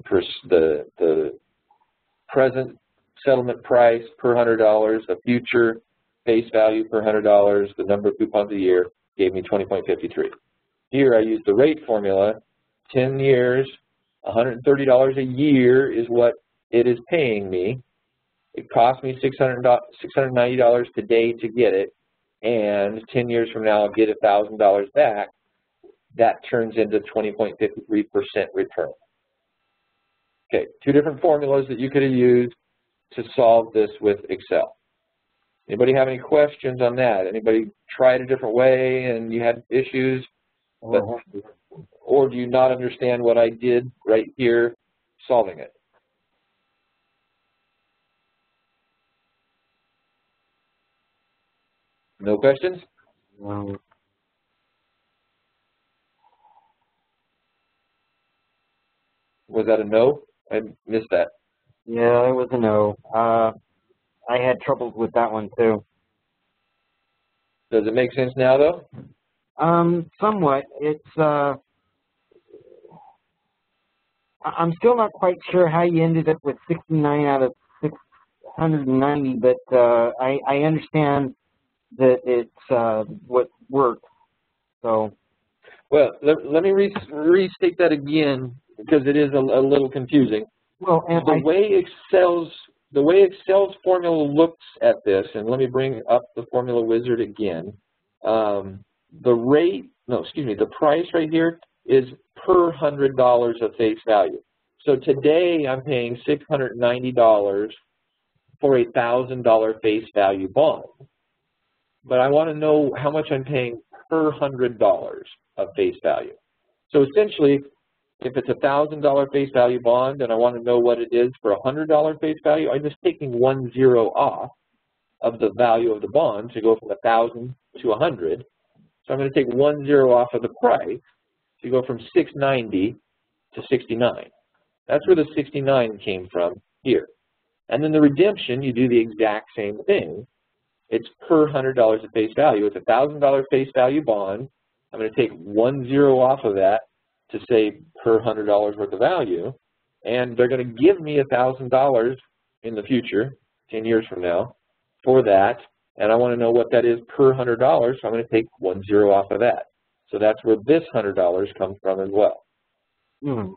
present settlement price per $100, the future face value per $100, the number of coupons a year, gave me 20.53. Here I used the rate formula, 10 years, $130 a year is what it is paying me. It cost me $690 today to get it, and 10 years from now I'll get $1,000 back. That turns into 20.53% return. Okay, two different formulas that you could have used to solve this with Excel. Anybody have any questions on that? Anybody tried a different way and you had issues? But, or do you not understand what I did right here solving it? No questions? No. Was that a no? I missed that. Yeah, it was a no. I had troubles with that one too. Does it make sense now, though? Somewhat. It's I'm still not quite sure how you ended up with 69 out of 690, but I understand that it's what worked. So. Well, let me restate that again because it is a little confusing. Well, and the way Excel's formula looks at this, and let me bring up the formula wizard again. The price right here is per $100 of face value. So today I'm paying $690 for a $1,000 face value bond. But I want to know how much I'm paying per $100 of face value. So essentially, if it's a $1,000 face value bond and I want to know what it is for a $100 face value, I'm just taking 10 off of the value of the bond to go from 1,000 to 100. So I'm going to take 10 off of the price to go from 690 to 69. That's where the 69 came from here. And then the redemption, you do the exact same thing. It's per $100 of face value. It's a $1,000 face value bond. I'm going to take 10 off of that to say per $100 worth of value, and they're going to give me $1,000 in the future, 10 years from now, for that, and I want to know what that is per $100, so I'm going to take 10 off of that. So that's where this $100 comes from as well. Mm.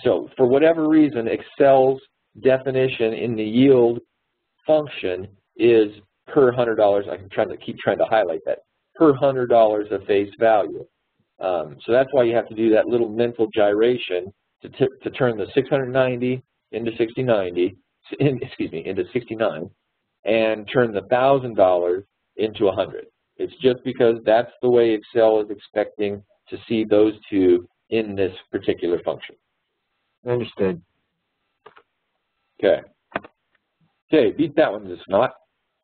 So for whatever reason, Excel's definition in the yield function is per $100. I can keep trying to highlight that, per $100 of face value. So that's why you have to do that little mental gyration to turn the 690 into 6090, into 69, and turn the $1,000 into 100. It's just because that's the way Excel is expecting to see those two in this particular function. Understood. Okay. Okay, beat that one, just not.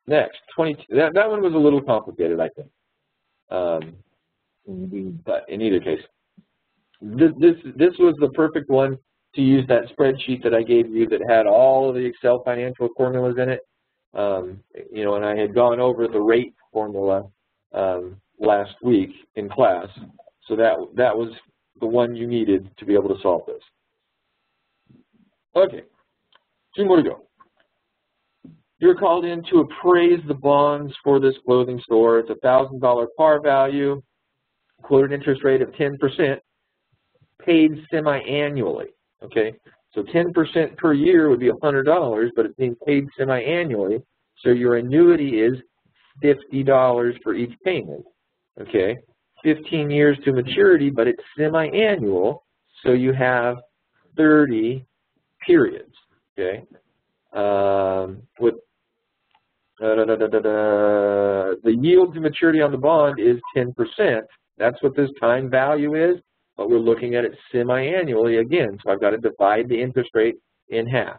Next, 22. That one was a little complicated, I think. But in either case, this was the perfect one to use that spreadsheet that I gave you that had all of the Excel financial formulas in it. You know, and I had gone over the rate formula last week in class, so that was the one you needed to be able to solve this. Okay, 2 more to go. You're called in to appraise the bonds for this clothing store. It's a $1,000 par value, quoted interest rate of 10%, paid semi-annually. Okay, so 10% per year would be $100, but it's being paid semi-annually. So your annuity is $50 for each payment. Okay, 15 years to maturity, but it's semi-annual, so you have 30 periods. Okay, with the yield to maturity on the bond is 10%. That's what this time value is, but we're looking at it semi-annually again, so I've got to divide the interest rate in half.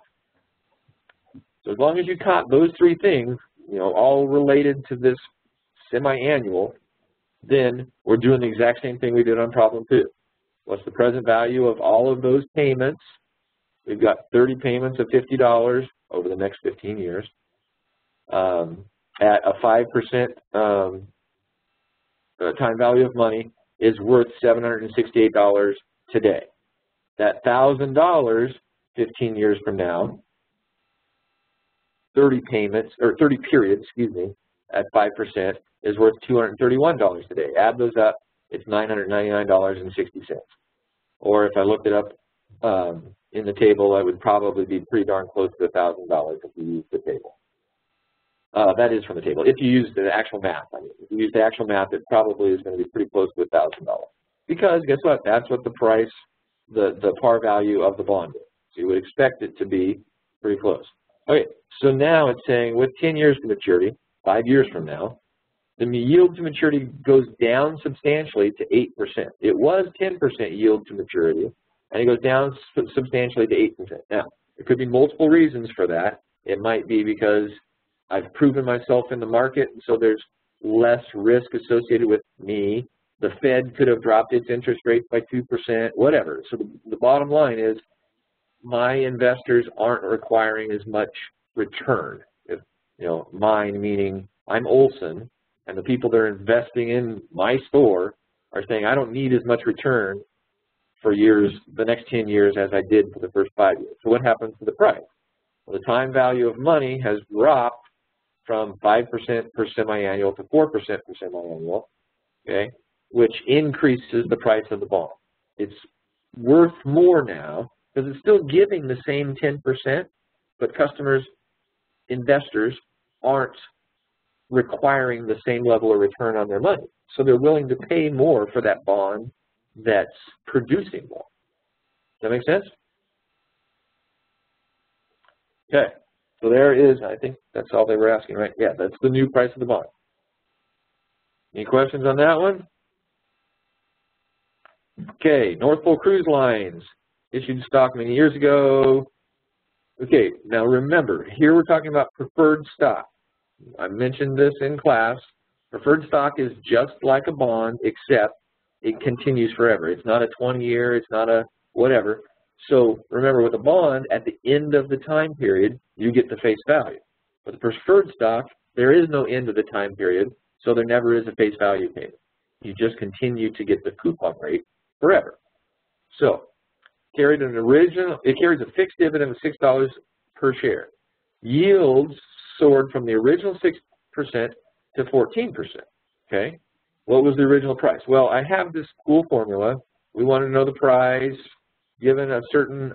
So as long as you caught those 3 things, you know, all related to this semi-annual, then we're doing the exact same thing we did on problem 2. What's the present value of all of those payments? We've got 30 payments of $50 over the next 15 years. At a 5% time value of money is worth $768 today. That $1,000, 15 years from now, 30 payments, or 30 periods, excuse me, at 5% is worth $231 today. Add those up, it's $999.60. Or if I looked it up in the table, I would probably be pretty darn close to $1,000 if you use the table. That is from the table. If you use the actual math, I mean, if you use the actual math, it probably is going to be pretty close to $1,000. Because guess what? That's what the price, the par value of the bond is. So you would expect it to be pretty close. Okay, so now it's saying with 10 years to maturity, 5 years from now, the yield to maturity goes down substantially to 8%. It was 10% yield to maturity, and it goes down substantially to 8%. Now, there could be multiple reasons for that. It might be because I've proven myself in the market, so there's less risk associated with me. The Fed could have dropped its interest rate by 2%, whatever. So the bottom line is my investors aren't requiring as much return. If, you know, mine meaning I'm Olson, and the people that are investing in my store are saying I don't need as much return for years, the next 10 years as I did for the first 5 years. So what happens to the price? Well, the time value of money has dropped from 5% per semi-annual to 4% per semi-annual, okay, which increases the price of the bond. It's worth more now because it's still giving the same 10%, but customers, investors aren't requiring the same level of return on their money. So they're willing to pay more for that bond that's producing more. Does that make sense? Okay, so there is, I think that's all they were asking, right? Yeah, that's the new price of the bond. Any questions on that one? Okay, North Pole Cruise Lines issued stock many years ago. Okay, now remember, here we're talking about preferred stock. I mentioned this in class. Preferred stock is just like a bond, except it continues forever. It's not a 20-year, it's not a whatever. So remember, with a bond, at the end of the time period, you get the face value. With the preferred stock, there is no end of the time period, so there never is a face value payment. You just continue to get the coupon rate forever. So it carries a fixed dividend of $6 per share. Yields soared from the original 6% to 14%. Okay, what was the original price? Well, I have this cool formula. We want to know the price given a certain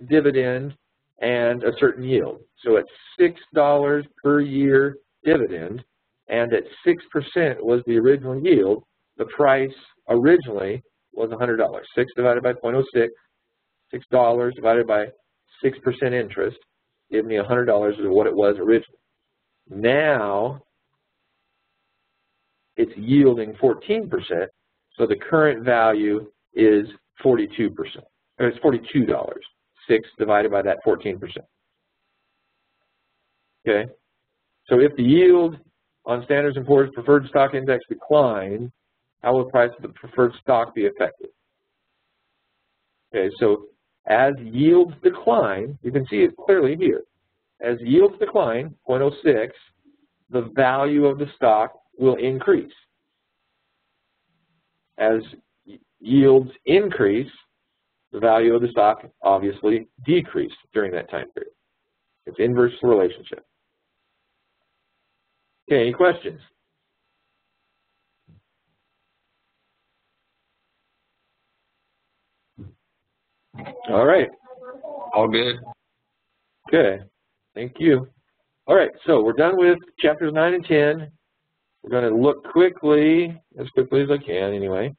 dividend and a certain yield. So at $6 per year dividend and at 6% was the original yield, the price originally was $100. 6 divided by 0.06, $6 divided by 6% interest, gave me $100 is what it was originally. Now it's yielding 14%, so the current value is 42%. Or it's $42. 6 divided by that 14%. Okay, so if the yield on Standard & Poor's Preferred Stock Index declines, how will the price of the preferred stock be affected? Okay, so as yields decline, you can see it clearly here. As yields decline, 0.06, the value of the stock will increase. As yields increase, the value of the stock obviously decreased during that time period. It's inverse relationship. Okay, any questions? All right. All good. Okay, thank you. All right, so we're done with chapters 9 and 10. We're going to look quickly, as quickly as I can anyway,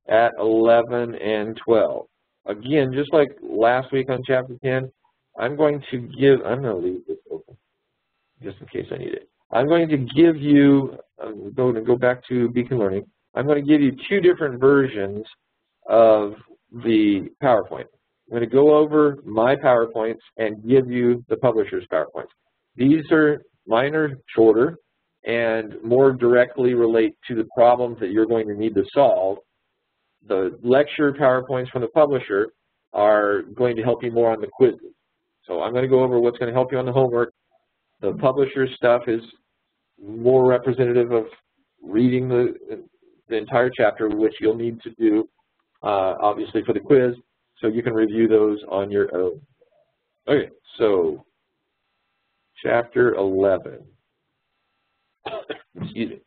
at 11 and 12. Again, just like last week on chapter 10, I'm going to leave this open just in case I need it. I'm going to give you, I'm going to go back to Beacon Learning. I'm going to give you 2 different versions of the PowerPoint. I'm going to go over my PowerPoints and give you the publisher's PowerPoints. Mine are shorter and more directly relate to the problems that you're going to need to solve. The lecture PowerPoints from the publisher are going to help you more on the quizzes. So I'm going to go over what's going to help you on the homework. The publisher stuff is more representative of reading the entire chapter, which you'll need to do, obviously, for the quiz, so you can review those on your own. Okay, so chapter 11. Excuse me.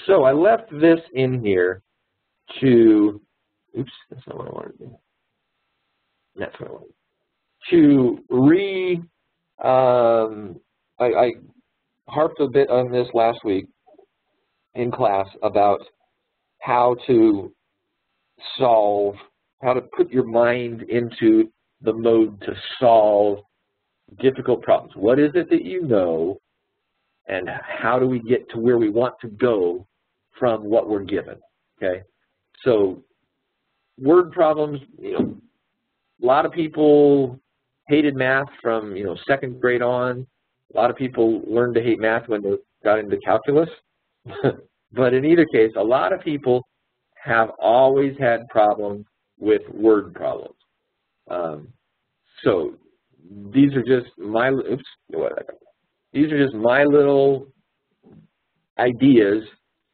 So I left this in here to, oops, that's not what I wanted to do. That's what I wanted. I harped a bit on this last week in class about how to solve, how to put your mind into the mode to solve difficult problems. What is it that you know, and how do we get to where we want to go from what we're given? Okay, so word problems, a lot of people hated math from, second grade on. A lot of people learned to hate math when they got into calculus. But in either case, a lot of people have always had problems with word problems. So these are just my, these are just my little ideas.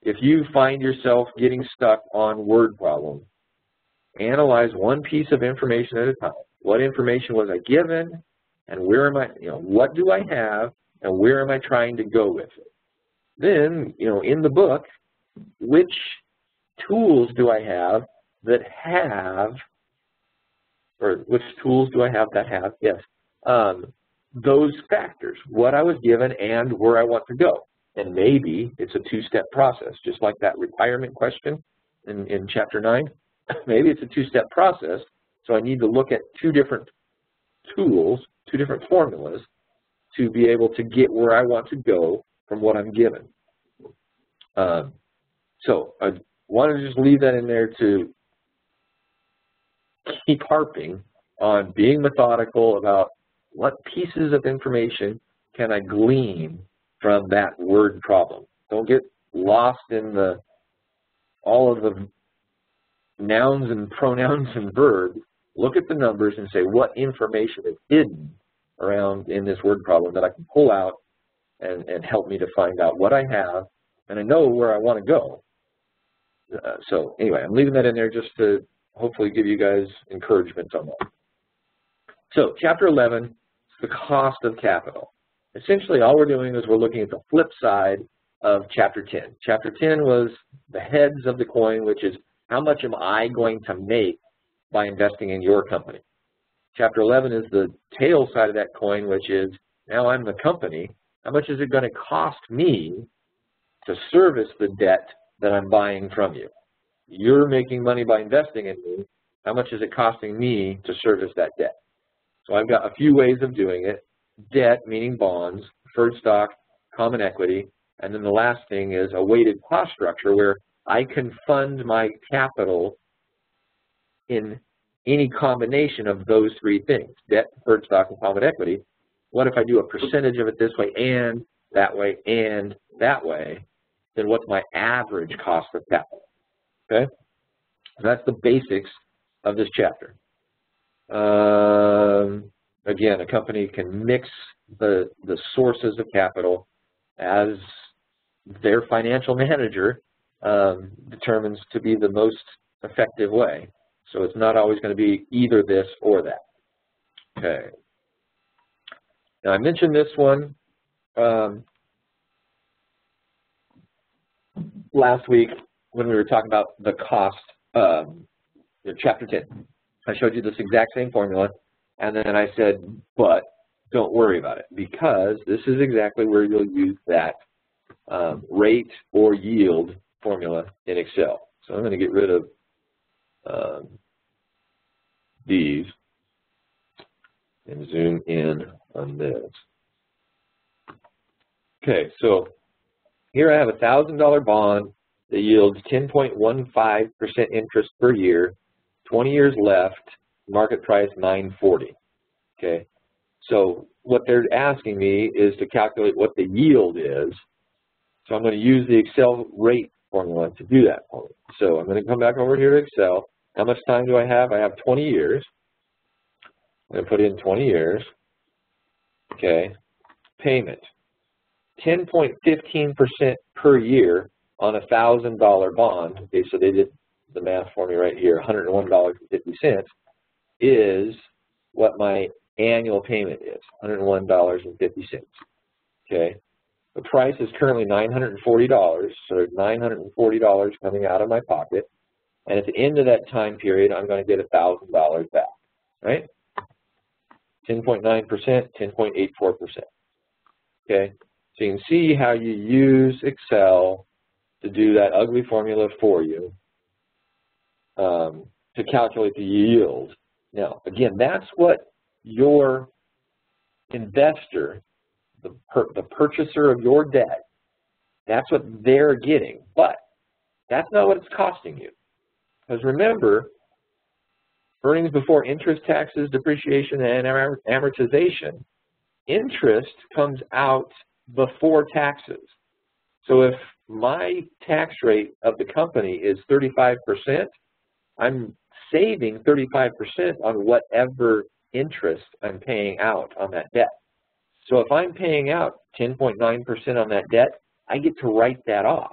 If you find yourself getting stuck on word problems, analyze one piece of information at a time. What information was I given, and where am I, what do I have, and where am I trying to go with it? Then, in the book, which tools do I have that have, or which tools do I have that have, yes, those factors, what I was given and where I want to go. And maybe it's a two-step process, just like that retirement question in Chapter 9. Maybe it's a two-step process, so I need to look at two different tools, two different formulas to be able to get where I want to go from what I'm given. So I want to just leave that in there to keep harping on being methodical about what pieces of information can I glean from that word problem. Don't get lost in all of the nouns and pronouns and verbs. Look at the numbers and say what information is hidden around in this word problem that I can pull out and help me to find out what I have, and I know where I want to go. So anyway, I'm leaving that in there just to hopefully give you guys encouragement on that. So Chapter 11, the cost of capital. Essentially all we're doing is we're looking at the flip side of Chapter 10. Chapter 10 was the heads of the coin, which is how much am I going to make by investing in your company. Chapter 11 is the tail side of that coin, which is now I'm the company. How much is it going to cost me to service the debt that I'm buying from you? You're making money by investing in me. How much is it costing me to service that debt? So I've got a few ways of doing it. Debt, meaning bonds, preferred stock, common equity, and then the last thing is a weighted cost structure where I can fund my capital in any combination of those three things, debt, preferred stock, and common equity. What if I do a percentage of it this way and that way and that way? Then what's my average cost of capital? Okay, so that's the basics of this chapter. Again, a company can mix the sources of capital as their financial manager determines to be the most effective way. So it's not always going to be either this or that. Okay. Now I mentioned this one last week when we were talking about the cost, Chapter 10. I showed you this exact same formula, and then I said, but don't worry about it, because this is exactly where you'll use that rate or yield formula in Excel. So I'm going to get rid of these and zoom in on this. Okay, so here I have a $1,000 bond that yields 10.15% interest per year, 20 years left, market price $9.40. Okay, so what they're asking me is to calculate what the yield is. So I'm going to use the Excel rate formula to do that for me. So I'm going to come back over here to Excel. How much time do I have? I have 20 years. I'm going to put in 20 years. Okay, payment. 10.15% per year on a $1,000 bond. Okay, so they did the math for me right here. $101.50 is what my annual payment is. $101.50. Okay, the price is currently $940, so there's $940 coming out of my pocket. And at the end of that time period, I'm going to get $1,000 back, right? 10.9%, 10.84%. Okay, so you can see how you use Excel to do that ugly formula for you to calculate the yield. Now, again, that's what your investor, the purchaser of your debt, that's what they're getting. But that's not what it's costing you. Because remember, earnings before interest, taxes, depreciation, and amortization, interest comes out before taxes. So if my tax rate of the company is 35%, I'm saving 35% on whatever interest I'm paying out on that debt. So if I'm paying out 10.9% on that debt, I get to write that off.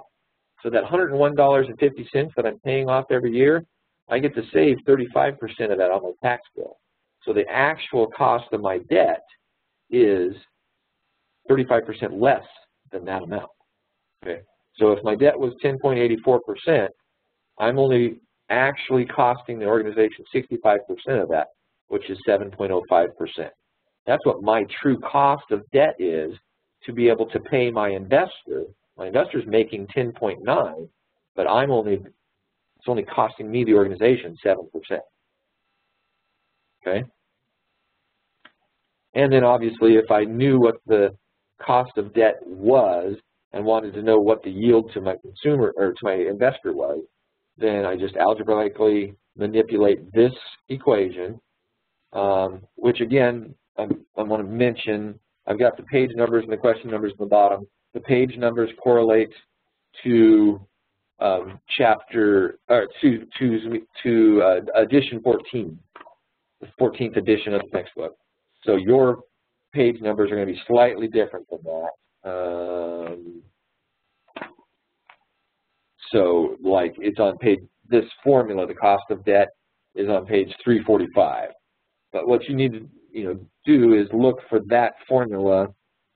So that $101.50 that I'm paying off every year, I get to save 35% of that on my tax bill. So the actual cost of my debt is 35% less than that amount. Okay. So if my debt was 10.84%, I'm only actually costing the organization 65% of that, which is 7.05%. That's what my true cost of debt is to be able to pay my investor. My investor's making 10.9, but it's only costing me, the organization, 7%. Okay? And then obviously if I knew what the cost of debt was and wanted to know what the yield to my consumer or to my investor was, then I just algebraically manipulate this equation, which again, I want to mention, I've got the page numbers and the question numbers at the bottom. The page numbers correlate to edition 14, the 14th edition of the textbook. So your page numbers are going to be slightly different than that. So like it's on page, this formula, the cost of debt is on page 345. But what you need to do is look for that formula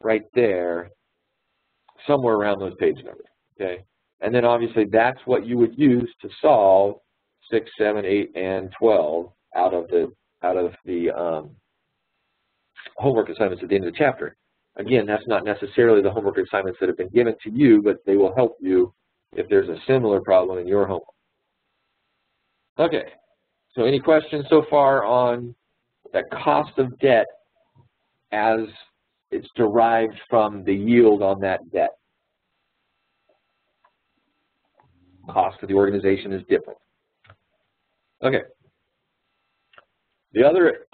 right there, somewhere around those page numbers. Okay, and then obviously that's what you would use to solve 6, 7, 8, and 12 out of the homework assignments at the end of the chapter. Again, that's not necessarily the homework assignments that have been given to you, but they will help you if there's a similar problem in your homework. Okay, so any questions so far on that cost of debt as it's derived from the yield on that debt? Cost of the organization is different. Okay. The other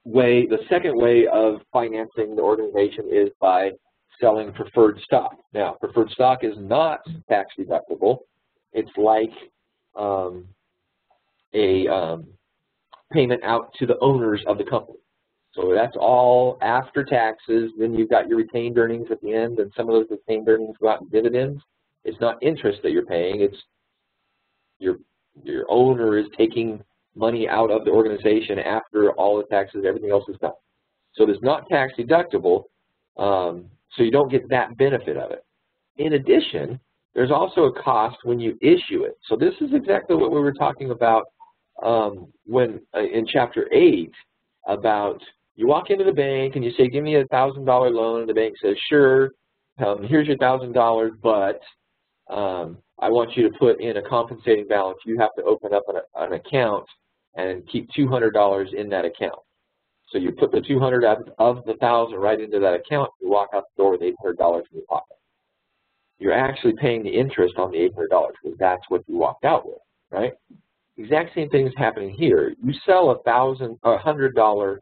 way, the second way of financing the organization is by selling preferred stock. Now, preferred stock is not tax deductible. It's like a payment out to the owners of the company. So that's all after taxes. Then you've got your retained earnings at the end, and some of those retained earnings go out in dividends. It's not interest that you're paying. It's your owner is taking money out of the organization after all the taxes, everything else is done. So it's not tax deductible, so you don't get that benefit of it. In addition, there's also a cost when you issue it. So this is exactly what we were talking about when in Chapter 8 about you walk into the bank and you say, give me a $1,000 loan, and the bank says, sure, here's your $1,000, but I want you to put in a compensating balance. You have to open up an account and keep $200 in that account. So you put the $200 of the $1,000 right into that account. You walk out the door with $800 in your pocket. You're actually paying the interest on the $800 because that's what you walked out with, right? Exact same thing is happening here. You sell a $100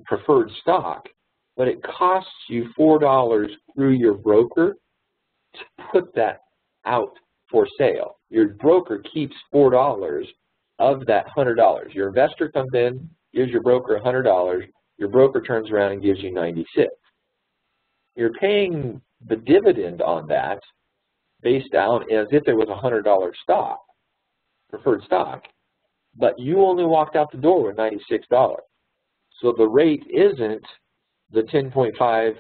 preferred stock, but it costs you $4 through your broker to put that out for sale. Your broker keeps $4 of that $100. Your investor comes in, gives your broker $100. Your broker turns around and gives you $96. You're paying the dividend on that based on as if it was a $100 stock, preferred stock, but you only walked out the door with $96. So the rate isn't the 10.5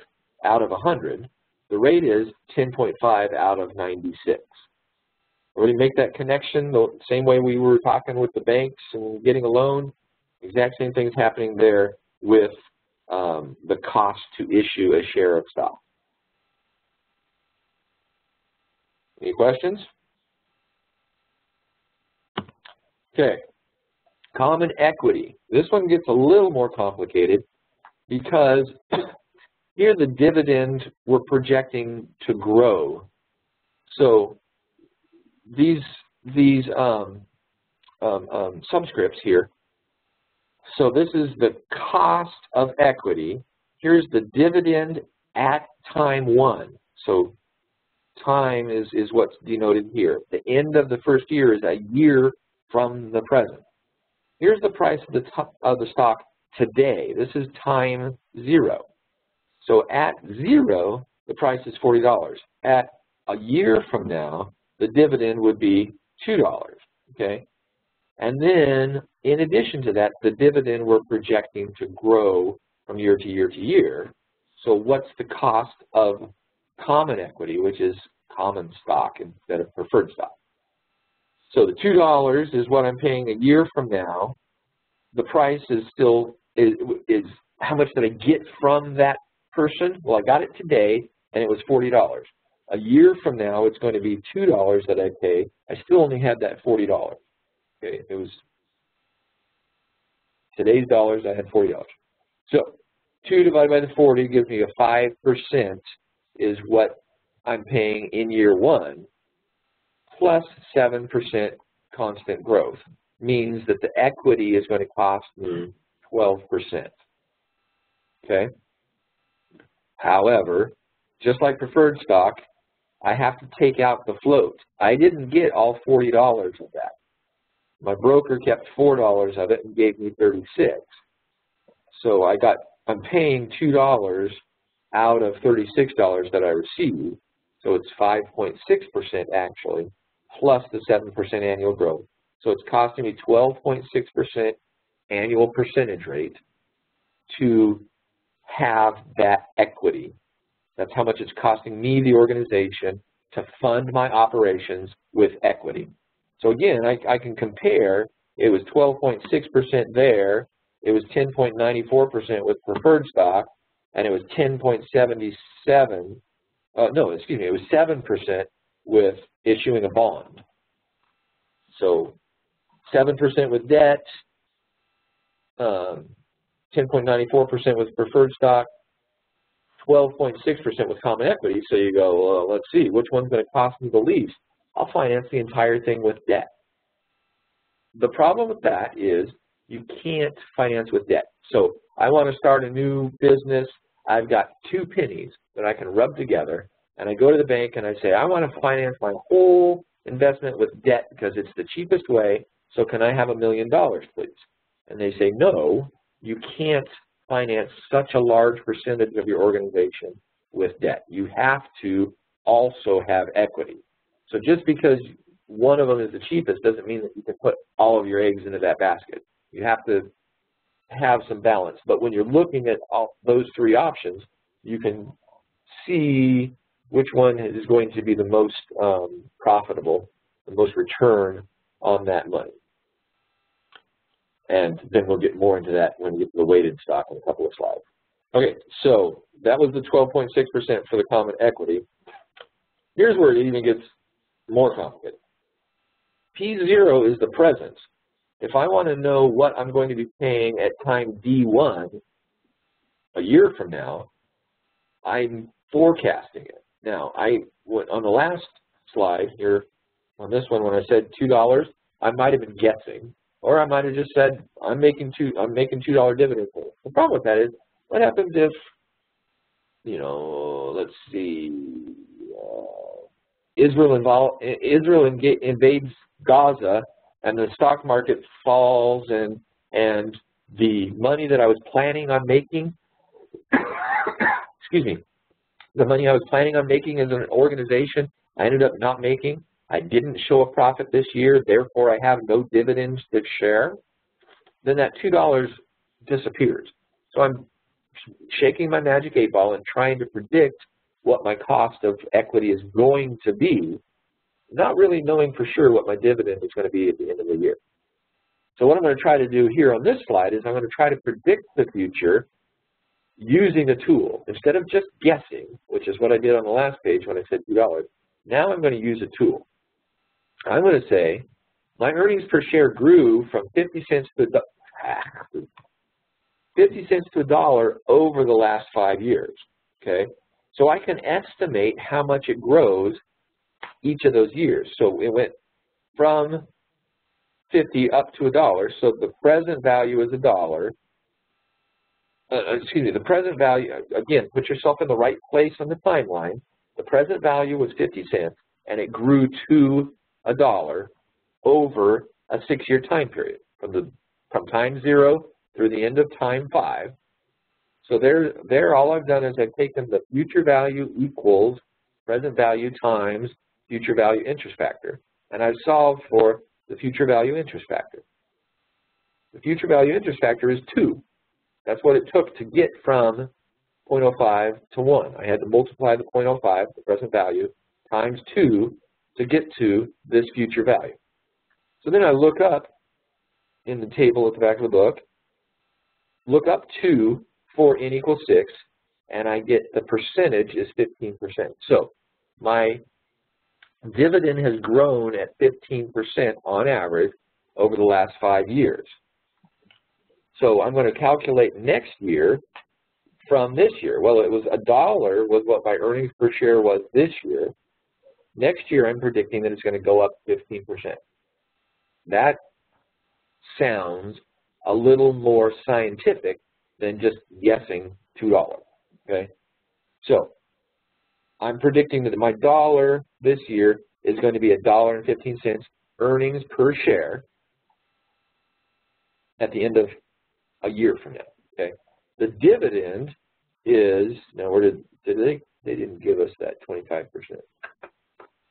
out of 100. The rate is 10.5 out of 96. Already make that connection the same way we were talking with the banks and getting a loan. Exact same thing is happening there with the cost to issue a share of stock. Any questions? Okay. Common equity. This one gets a little more complicated. because here the dividend we're projecting to grow. So these subscripts here. So this is the cost of equity. Here's the dividend at time 1. So time is what's denoted here. The end of the first year is a year from the present. Here's the price of the stock today. This is time 0. So at 0, the price is $40. At a year from now, the dividend would be $2, okay? And then, in addition to that, the dividend we're projecting to grow from year to year to year. So what's the cost of common equity, which is common stock instead of preferred stock? So the $2 is what I'm paying a year from now. The price is still, is how much did I get from that person? Well, I got it today, and it was $40. A year from now, it's going to be $2 that I pay. I still only had that $40. Okay, it was today's dollars, I had $40. So 2 divided by the 40 gives me a 5% is what I'm paying in year 1, plus 7% constant growth. Means that the equity is going to cost me 12%. Okay? However, just like preferred stock, I have to take out the float. I didn't get all $40 of that. My broker kept $4 of it and gave me $36. So I'm paying $2 out of $36 that I received. So it's 5.6% actually, plus the 7% annual growth. So it's costing me 12.6% annual percentage rate to have that equity. That's how much it's costing me, the organization, to fund my operations with equity. So again, I can compare. It was 12.6% there. It was 10.94% with preferred stock, and it was 10.77. No, excuse me. It was 7% with issuing a bond. So 7% with debt, 10.94% with preferred stock, 12.6% with common equity. So you go, well, let's see, which one's going to cost me the least? I'll finance the entire thing with debt. The problem with that is you can't finance with debt. So I want to start a new business. I've got 2 pennies that I can rub together, and I go to the bank and I say, I want to finance my whole investment with debt because it's the cheapest way, so can I have $1 million, please? And they say, no, you can't finance such a large percentage of your organization with debt. You have to also have equity. So just because one of them is the cheapest doesn't mean that you can put all of your eggs into that basket. You have to have some balance. But when you're looking at all those 3 options, you can see which one is going to be the most profitable, the most return on that money. And then we'll get more into that when we get to the weighted stock in a couple of slides. Okay, so that was the 12.6% for the common equity. Here's where it even gets more complicated. P0 is the present. If I want to know what I'm going to be paying at time D1 a year from now, I'm forecasting it. Now, on the last slide here, on this one, when I said $2, I might have been guessing, or I might have just said I'm making $2 dividend. The problem with that is, what happens if, you know, let's see, Israel invades Gaza and the stock market falls and the money that I was planning on making, excuse me, the money I was planning on making as an organization, I ended up not making. I didn't show a profit this year, therefore I have no dividends to share. Then that $2 disappears. So I'm shaking my magic 8 ball and trying to predict what my cost of equity is going to be, not really knowing for sure what my dividend is going to be at the end of the year. So what I'm going to try to do here on this slide is I'm going to try to predict the future using a tool. Instead of just guessing, which is what I did on the last page when I said $2, now I'm going to use a tool. I'm going to say my earnings per share grew from 50 cents to 50 cents to $1 over the last 5 years, okay? So I can estimate how much it grows each of those years. So it went from 50 up to $1, so the present value is $1. Excuse me, the present value, again, put yourself in the right place on the timeline. The present value was 50 cents, and it grew to $1 over a 6-year time period, from time 0 through the end of time 5. So there, all I've done is I've taken the future value equals present value times future value interest factor, and I've solved for the future value interest factor. The future value interest factor is 2. That's what it took to get from 0.05 to 1. I had to multiply the 0.05, the present value, times 2 to get to this future value. So then I look up in the table at the back of the book, look up 2 for n equals 6, and I get the percentage is 15%. So my dividend has grown at 15% on average over the last 5 years. So I'm going to calculate next year from this year. Well, it was $1 was what my earnings per share was this year. Next year, I'm predicting that it's going to go up 15%. That sounds a little more scientific than just guessing $2, okay? So I'm predicting that my dollar this year is going to be $1.15 earnings per share at the end of a year from now, okay? The dividend is, now where did they didn't give us that 25%.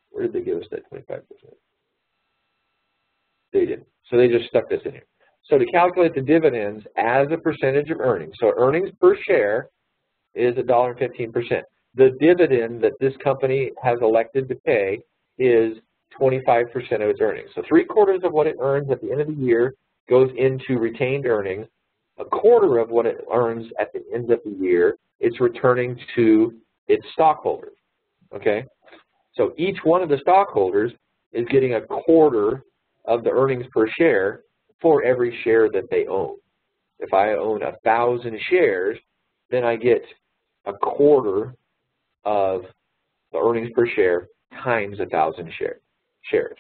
Where did they give us that 25%? They didn't. So they just stuck this in here. So to calculate the dividends as a percentage of earnings, so earnings per share is $1.15. The dividend that this company has elected to pay is 25% of its earnings. So 3/4 of what it earns at the end of the year goes into retained earnings. 1/4 of what it earns at the end of the year, it's returning to its stockholders, okay? So each one of the stockholders is getting 1/4 of the earnings per share for every share that they own. If I own 1,000 shares, then I get 1/4 of the earnings per share times 1,000 shares.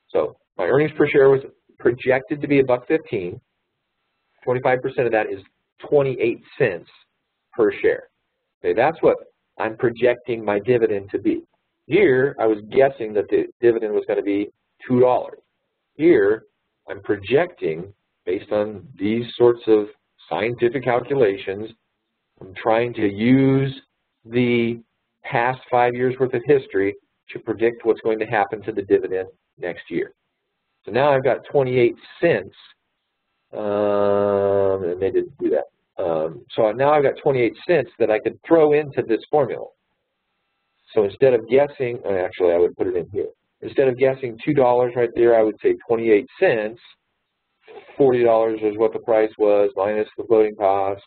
So my earnings per share was projected to be $1.15. 25% of that is 28 cents per share. Okay, that's what I'm projecting my dividend to be. Here, I was guessing that the dividend was going to be $2. Here, I'm projecting, based on these sorts of scientific calculations, I'm trying to use the past 5 years worth of history to predict what's going to happen to the dividend next year. So now I've got 28 cents, and they didn't do that. So now I've got 28 cents that I could throw into this formula. So instead of guessing, actually I would put it in here. Instead of guessing $2 right there, I would say 28 cents. $40 is what the price was minus the floating cost.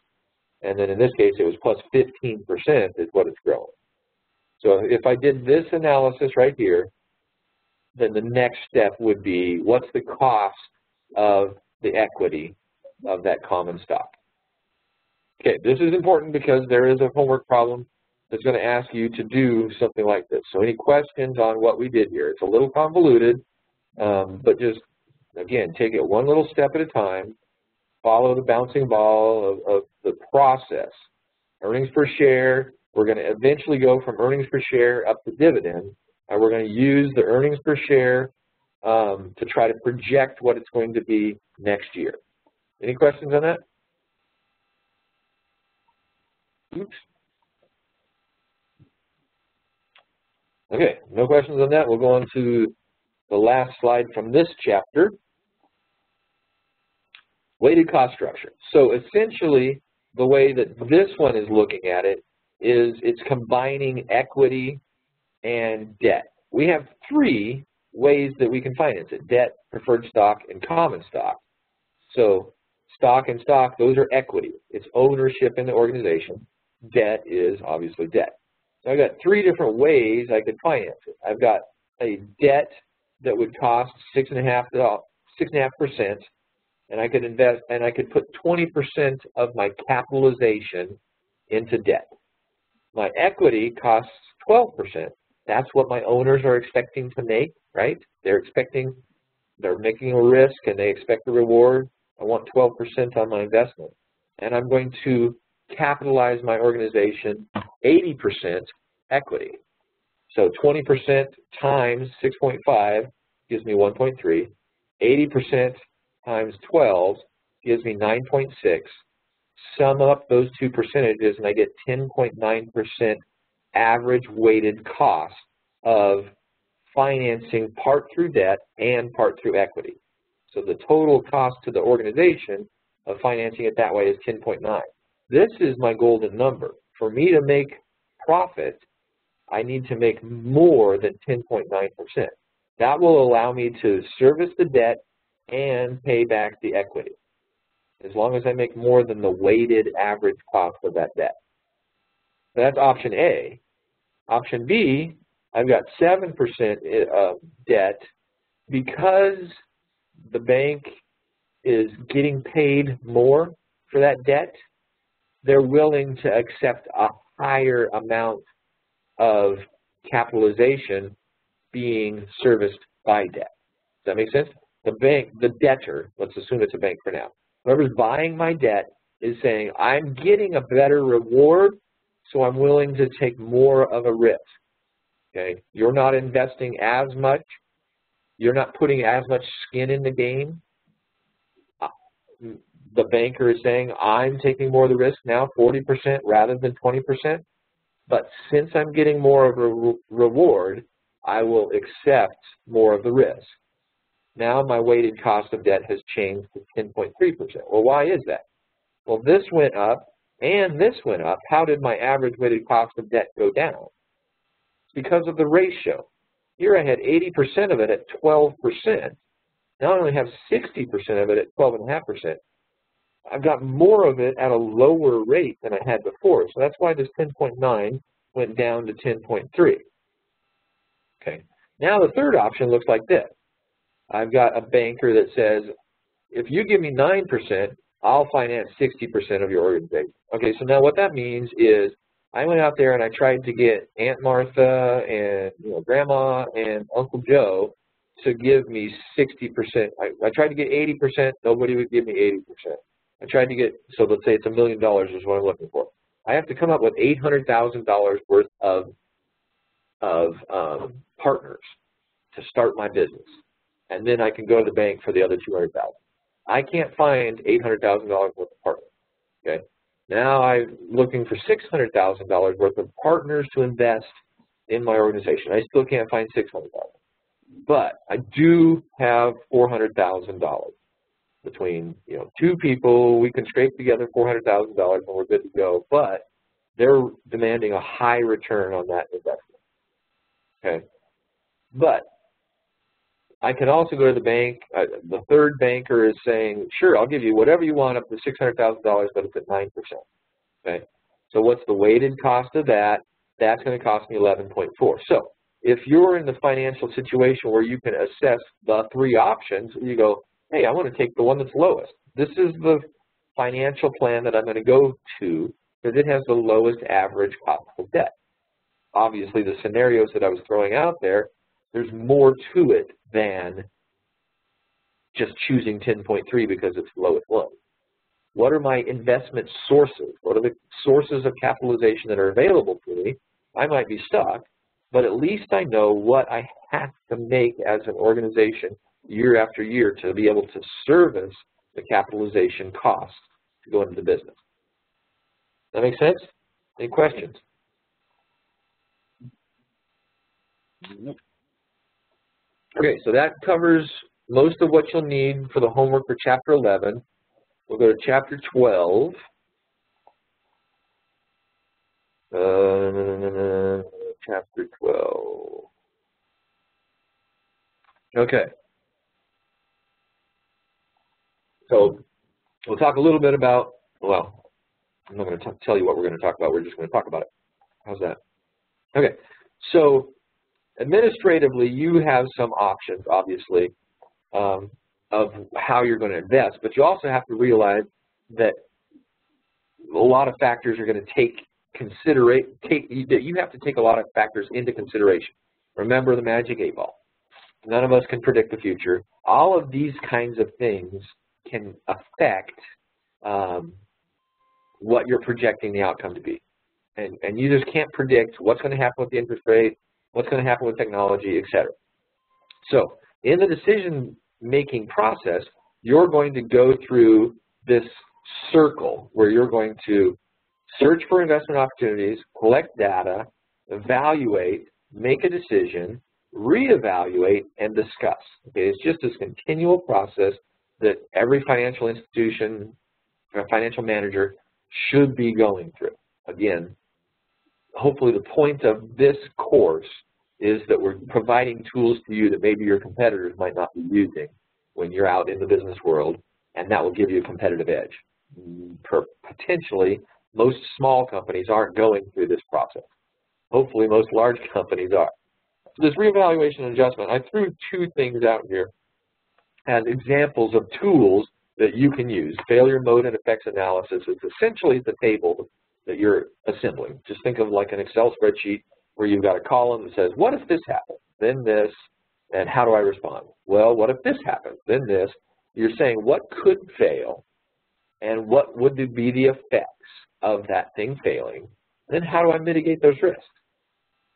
And then in this case, it was plus 15% is what it's growing. So if I did this analysis right here, then the next step would be, what's the cost of the equity of that common stock? Okay, this is important because there is a homework problem that's going to ask you to do something like this. So any questions on what we did here? It's a little convoluted, but just, again, take it one little step at a time. Follow the bouncing ball of the process. Earnings per share, we're going to eventually go from earnings per share up to dividend, and we're going to use the earnings per share to try to project what it's going to be next year. Any questions on that? Oops. Okay, no questions on that. We'll go on to the last slide from this chapter. Weighted cost structure. So essentially, the way that this one is looking at it is it's combining equity and debt. We have 3 ways that we can finance it: debt, preferred stock, and common stock. So stock and stock, those are equity. It's ownership in the organization. Debt is obviously debt. So I've got 3 different ways I could finance it. I've got a debt that would cost 6.5%. and I could invest, and I could put 20% of my capitalization into debt. My equity costs 12%. That's what my owners are expecting to make, right? They're making a risk and they expect a reward. I want 12% on my investment. And I'm going to capitalize my organization 80% equity. So 20% times 6.5 gives me 1.3. 80% times 12 gives me 9.6. Sum up those two percentages and I get 10.9% average weighted cost of financing part through debt and part through equity. So the total cost to the organization of financing it that way is 10.9. This is my golden number. For me to make profit, I need to make more than 10.9%. That will allow me to service the debt and pay back the equity, as long as I make more than the weighted average cost of that debt. So that's option A. Option B, I've got 7% debt because the bank is getting paid more for that debt. They're willing to accept a higher amount of capitalization being serviced by debt. Does that make sense? The bank, the debtor, let's assume it's a bank for now, whoever's buying my debt is saying, I'm getting a better reward, so I'm willing to take more of a risk. Okay, you're not investing as much, you're not putting as much skin in the game. The banker is saying, I'm taking more of the risk now, 40% rather than 20%, but since I'm getting more of a reward, I will accept more of the risk. Now my weighted cost of debt has changed to 10.3%. Well, why is that? Well, this went up and this went up. How did my average weighted cost of debt go down? It's because of the ratio. Here I had 80% of it at 12%. Now I only have 60% of it at 12.5%. I've got more of it at a lower rate than I had before. So that's why this 10.9 went down to 10.3. Okay. Now the third option looks like this. I've got a banker that says, if you give me 9%, I'll finance 60% of your organization. Okay, so now what that means is I went out there and I tried to get Aunt Martha and Grandma and Uncle Joe to give me 60%. I tried to get 80%, nobody would give me 80%. I tried to get, so let's say it's $1 million is what I'm looking for. I have to come up with $800,000 worth of partners to start my business. And then I can go to the bank for the other $200,000. I can't find $800,000 worth of partners. Okay. Now I'm looking for $600,000 worth of partners to invest in my organization. I still can't find $600,000, but I do have $400,000 between two people. We can scrape together $400,000 and we're good to go. But they're demanding a high return on that investment. Okay, but I can also go to the bank. The third banker is saying, sure, I'll give you whatever you want up to $600,000, but it's at 9%. Okay, so what's the weighted cost of that? That's going to cost me 11.4. So if you're in the financial situation where you can assess the three options, you go, hey, I want to take the one that's lowest. This is the financial plan that I'm going to go to because it has the lowest average cost of debt. Obviously, the scenarios that I was throwing out there, there's more to it than just choosing 10.3 because it's the lowest one. What are my investment sources? What are the sources of capitalization that are available to me? I might be stuck, but at least I know what I have to make as an organization year after year to be able to service the capitalization costs to go into the business. That make sense? Any questions? Nope. Okay, so that covers most of what you'll need for the homework for Chapter 11. We'll go to Chapter 12. Chapter 12. Okay. So we'll talk a little bit about, well, I'm not going to tell you what we're going to talk about. We're just going to talk about it. How's that? Okay. So administratively, you have some options, obviously. of how you're going to invest, but you also have to realize that a lot of factors are going to you have to take a lot of factors into consideration. Remember the magic 8 ball. None of us can predict the future. All of these kinds of things can affect what you're projecting the outcome to be. And you just can't predict what's going to happen with the interest rate, what's going to happen with technology, etc. So in the decision-making process, you're going to go through this circle where you're going to search for investment opportunities, collect data, evaluate, make a decision, reevaluate, and discuss. Okay, it's just this continual process that every financial institution or financial manager should be going through. Again, hopefully the point of this course is that we're providing tools to you that maybe your competitors might not be using when you're out in the business world, and that will give you a competitive edge. Potentially, most small companies aren't going through this process. Hopefully, most large companies are. So this reevaluation and adjustment, I threw 2 things out here as examples of tools that you can use. Failure mode and effects analysis is essentially the table that you're assembling. Just think of like an Excel spreadsheet where you've got a column that says, what if this happens, then this, and how do I respond? Well, what if this happens, then this? You're saying what could fail, and what would be the effects of that thing failing, then how do I mitigate those risks?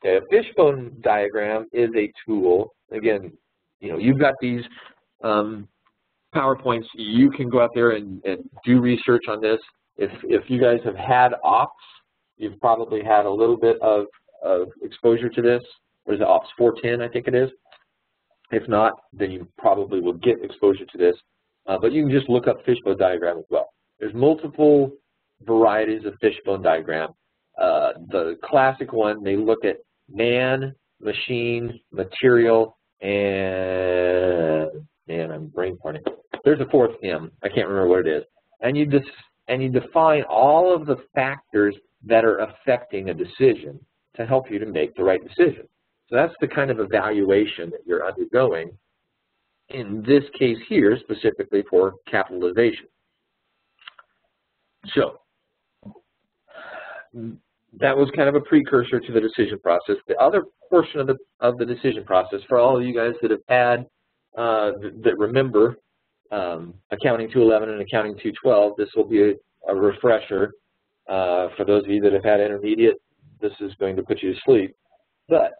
Okay, a fishbone diagram is a tool. Again, you know, you've got these PowerPoints. You can go out there and do research on this. If you guys have had ops, you've probably had a little bit of exposure to this. What is it, ops 410, I think it is. If not, then you probably will get exposure to this. But you can just look up fishbone diagram as well. There's multiple varieties of fishbone diagram. The classic one, they look at man, machine, material, and man, I'm brain farting. There's a 4th M. I can't remember what it is. And you define all of the factors that are affecting a decision to help you to make the right decision. So that's the kind of evaluation that you're undergoing in this case here, specifically for capitalization. So that was kind of a precursor to the decision process. The other portion of the decision process, for all of you guys that have had, that remember Accounting 211 and Accounting 212, this will be a refresher. For those of you that have had intermediate, this is going to put you to sleep. But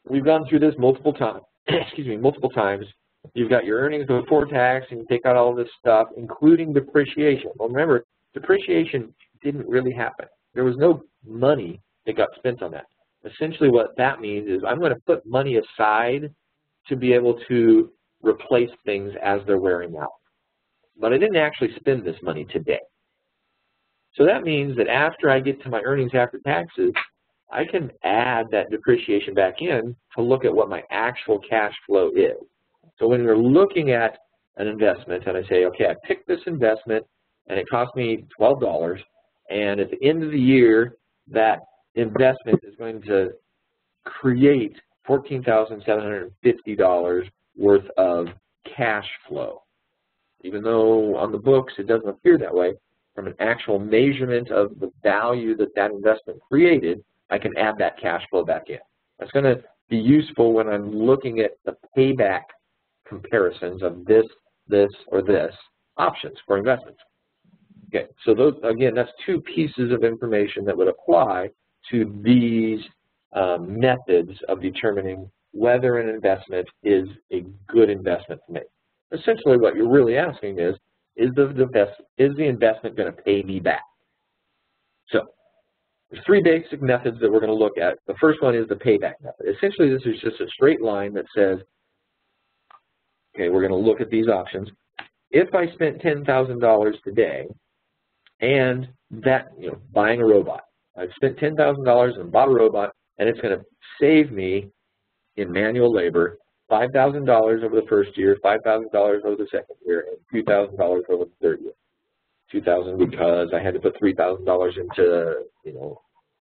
we've gone through this multiple times. Excuse me, multiple times. You've got your earnings before tax, and you take out all this stuff, including depreciation. Well, remember, depreciation didn't really happen. There was no money that got spent on that. Essentially what that means is I'm going to put money aside to be able to replace things as they're wearing out. But I didn't actually spend this money today. So that means that after I get to my earnings after taxes, I can add that depreciation back in to look at what my actual cash flow is. So when we're looking at an investment and I say, okay, I picked this investment and it cost me $12, and at the end of the year, that investment is going to create $14,750 worth of cash flow. Even though on the books it doesn't appear that way, from an actual measurement of the value that that investment created, I can add that cash flow back in. That's going to be useful when I'm looking at the payback comparisons of this, or this options for investments. Okay, so those, again, that's 2 pieces of information that would apply to these methods of determining whether an investment is a good investment to make. Essentially what you're really asking is the investment going to pay me back? So there's 3 basic methods that we're going to look at. The first one is the payback method. Essentially this is just a straight line that says, okay, we're going to look at these options. If I spent $10,000 today and that, buying a robot, I've spent $10,000 and bought a robot, and it's going to save me in manual labor $5,000 over the first year, $5,000 over the second year, and $2,000 over the third year. $2,000 because I had to put $3,000 into,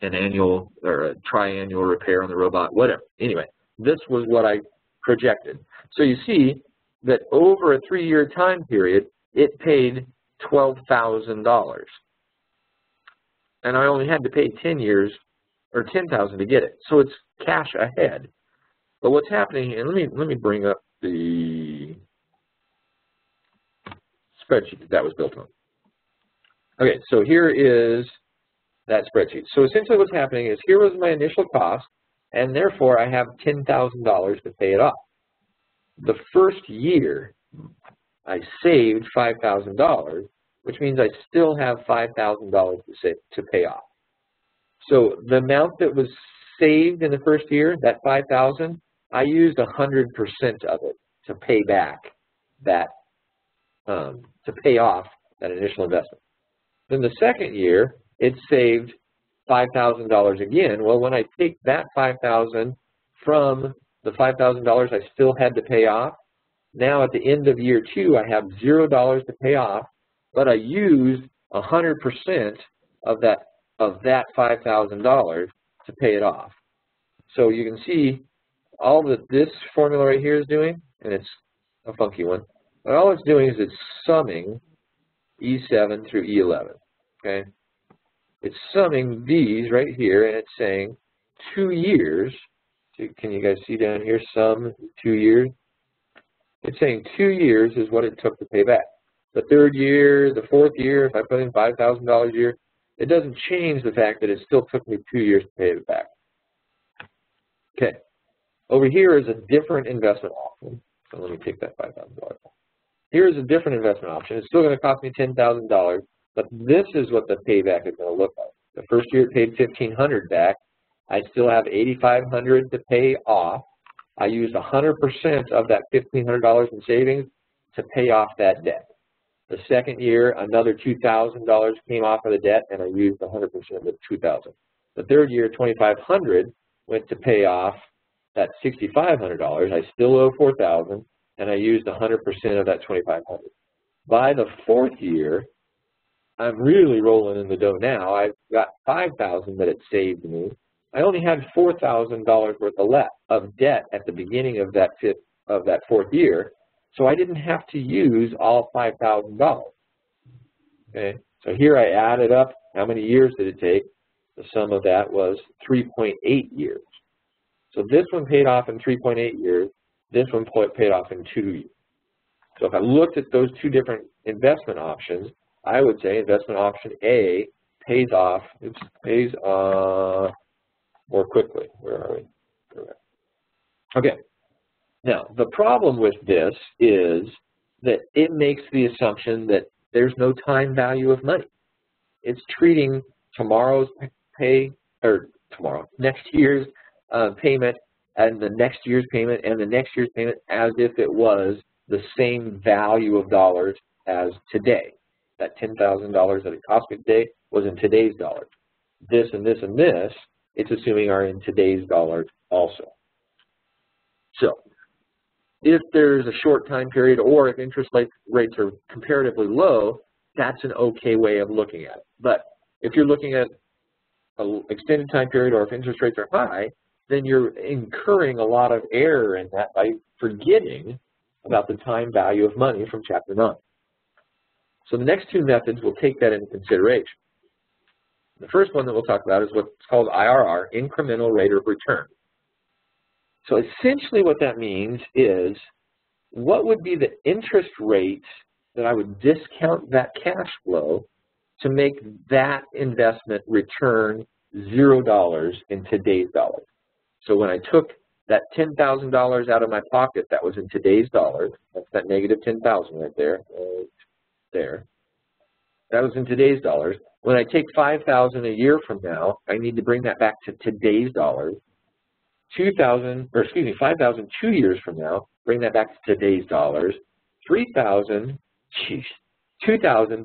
an annual or a triannual repair on the robot, whatever. Anyway, this was what I projected. So you see, that over a 3-year time period, it paid $12,000. And I only had to pay 10 years or $10,000 to get it. So it's cash ahead. But what's happening, and let me bring up the spreadsheet that was built on. Okay, so here is that spreadsheet. So essentially what's happening is here was my initial cost, and therefore I have $10,000 to pay it off. The first year, I saved $5,000, which means I still have $5,000 to pay off. So the amount that was saved in the first year, that $5,000, I used 100% of it to pay back that, to pay off that initial investment. Then the second year, it saved $5,000 again. Well, when I take that $5,000 from the $5,000 I still had to pay off, now at the end of year 2, I have $0 to pay off, but I used 100% of that $5,000 to pay it off. So you can see all that this formula right here is doing, and it's a funky one, but all it's doing is it's summing E7 through E11, okay? It's summing these right here, and it's saying 2 years. Can you guys see down here, sum 2 years? It's saying 2 years is what it took to pay back. The third year, the fourth year, if I put in $5,000 a year, it doesn't change the fact that it still took me 2 years to pay it back. Okay. Over here is a different investment option. So let me take that $5,000. Here is a different investment option. It's still going to cost me $10,000, but this is what the payback is going to look like. The first year it paid $1,500 back. I still have $8,500 to pay off. I used 100% of that $1,500 in savings to pay off that debt. The second year, another $2,000 came off of the debt, and I used 100% of the $2,000. The third year, $2,500 went to pay off that $6,500. I still owe $4,000, and I used 100% of that $2,500. By the fourth year, I'm really rolling in the dough now. I've got $5,000 that it saved me. I only had $4,000 worth of debt at the beginning of that fourth year, so I didn't have to use all $5,000. Okay, so here I added up how many years did it take. The sum of that was 3.8 years. So this one paid off in 3.8 years. This one paid off in 2 years. So if I looked at those two different investment options, I would say investment option A pays off more quickly. Where are we? Okay. Now, the problem with this is that it makes the assumption that there's no time value of money. It's treating tomorrow's pay, or next year's payment, and the next year's payment, and the next year's payment as if it was the same value of dollars as today. That $10,000 that it cost me today was in today's dollars. This and this and this, it's assuming are in today's dollars also. So, if there's a short time period or if interest rates are comparatively low, that's an okay way of looking at it. But if you're looking at an extended time period or if interest rates are high, then you're incurring a lot of error in that by forgetting about the time value of money from Chapter 9. So the next two methods will take that into consideration. The first one that we'll talk about is what's called IRR, incremental rate of return. So essentially what that means is what would be the interest rate that I would discount that cash flow to make that investment return $0 in today's dollars. So when I took that $10,000 out of my pocket that was in today's dollars, that's that negative $10,000 right there, that was in today's dollars. When I take $5,000 a year from now, I need to bring that back to today's dollars. $5,000 2 years from now, bring that back to today's dollars. $2,000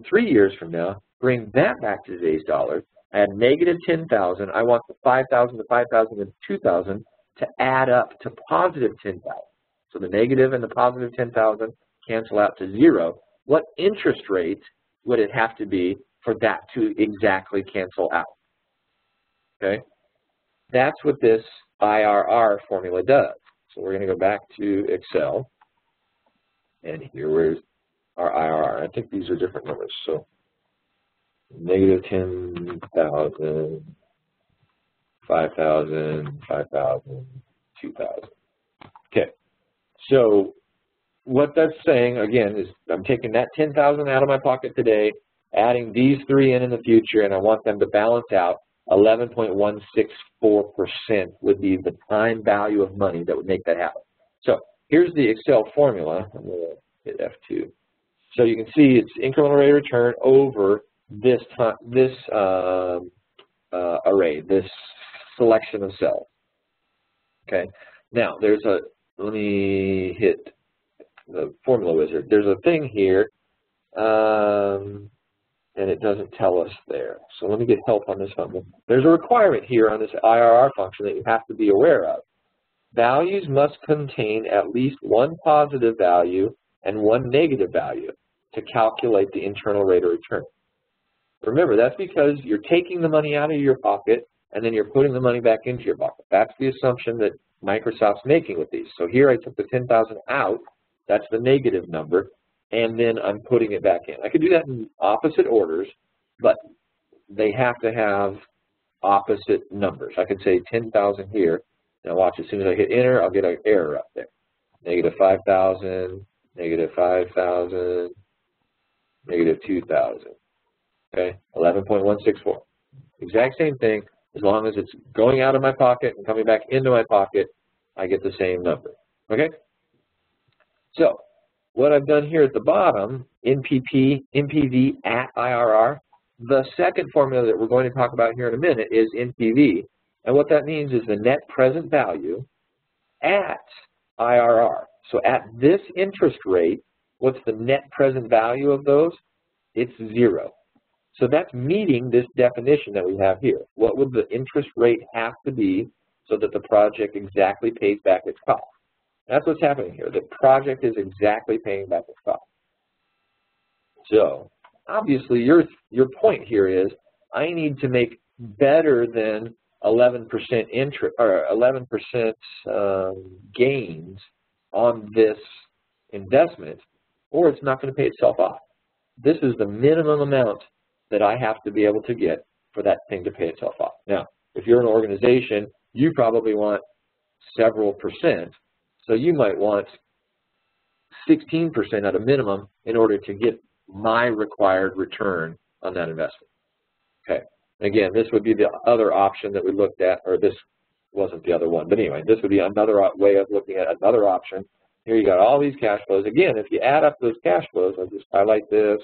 3 years from now, bring that back to today's dollars. Add negative $10,000. I want the $5,000, the $5,000, and the $2,000 to add up to positive $10,000. So the negative and the positive $10,000 cancel out to 0. What interest rate would it have to be for that to exactly cancel out? Okay, that's what this IRR formula does. So we're going to go back to Excel. And here, where's our IRR? I think these are different numbers. So negative 10,000, 5,000, 5,000, 2,000. Okay. So what that's saying, again, is I'm taking that 10,000 out of my pocket today, adding these three in the future, and I want them to balance out. 11.164% would be the time value of money that would make that happen. So here's the Excel formula. I'm going to hit F2. So you can see it's incremental rate of return over this array, this selection of cells. Okay. Now there's a, let me hit the formula wizard. There's a thing here, and it doesn't tell us there. So let me get help on this one. There's a requirement here on this IRR function that you have to be aware of. Values must contain at least one positive value and one negative value to calculate the internal rate of return. Remember, that's because you're taking the money out of your pocket and then you're putting the money back into your pocket. That's the assumption that Microsoft's making with these. So here I took the 10,000 out. That's the negative number. And then I'm putting it back in. I could do that in opposite orders, but they have to have opposite numbers. I could say 10,000 here. Now watch, as soon as I hit enter, I'll get an error up there. Negative 5,000, negative 5,000, negative 2,000. Okay, 11.164. Exact same thing. As long as it's going out of my pocket and coming back into my pocket, I get the same number. Okay? So what I've done here at the bottom, NPV at IRR, the second formula that we're going to talk about here in a minute is NPV. And what that means is the net present value at IRR. So at this interest rate, what's the net present value of those? It's 0. So that's meeting this definition that we have here. What would the interest rate have to be so that the project exactly pays back its cost? That's what's happening here. The project is exactly paying back its cost. So obviously your point here is I need to make better than 11% interest or 11% gains on this investment, or it's not going to pay itself off. This is the minimum amount that I have to be able to get for that thing to pay itself off. Now, if you're an organization, you probably want several percent. So you might want 16% at a minimum in order to get my required return on that investment. Okay. Again, this would be the other option that we looked at, or this wasn't the other one. But anyway, this would be another way of looking at another option. Here you got all these cash flows. Again, if you add up those cash flows, I'll just highlight this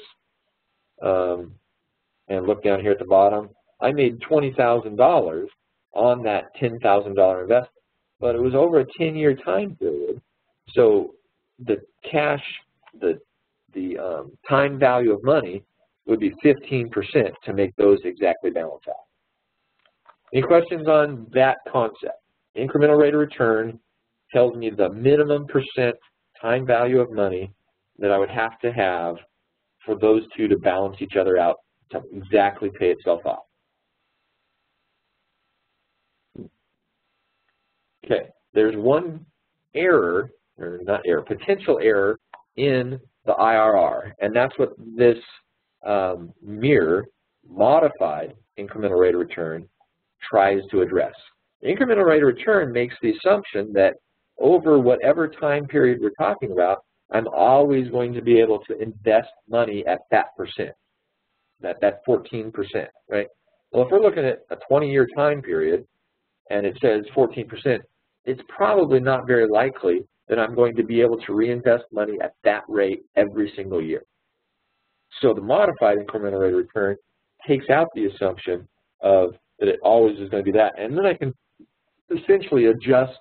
and look down here at the bottom. I made $20,000 on that $10,000 investment, but it was over a 10-year time period. So the cash, the time value of money would be 15% to make those exactly balance out. Any questions on that concept? Incremental rate of return tells me the minimum percent time value of money that I would have to have for those two to balance each other out to exactly pay itself off. Okay, there's one error, or not error, potential error in the IRR, and that's what this mirror modified incremental rate of return tries to address. The incremental rate of return makes the assumption that over whatever time period we're talking about, I'm always going to be able to invest money at that percent, that 14%, right? Well, if we're looking at a 20-year time period and it says 14%, it's probably not very likely that I'm going to be able to reinvest money at that rate every single year. So the modified incremental rate of return takes out the assumption of that it always is going to be that, and then I can essentially adjust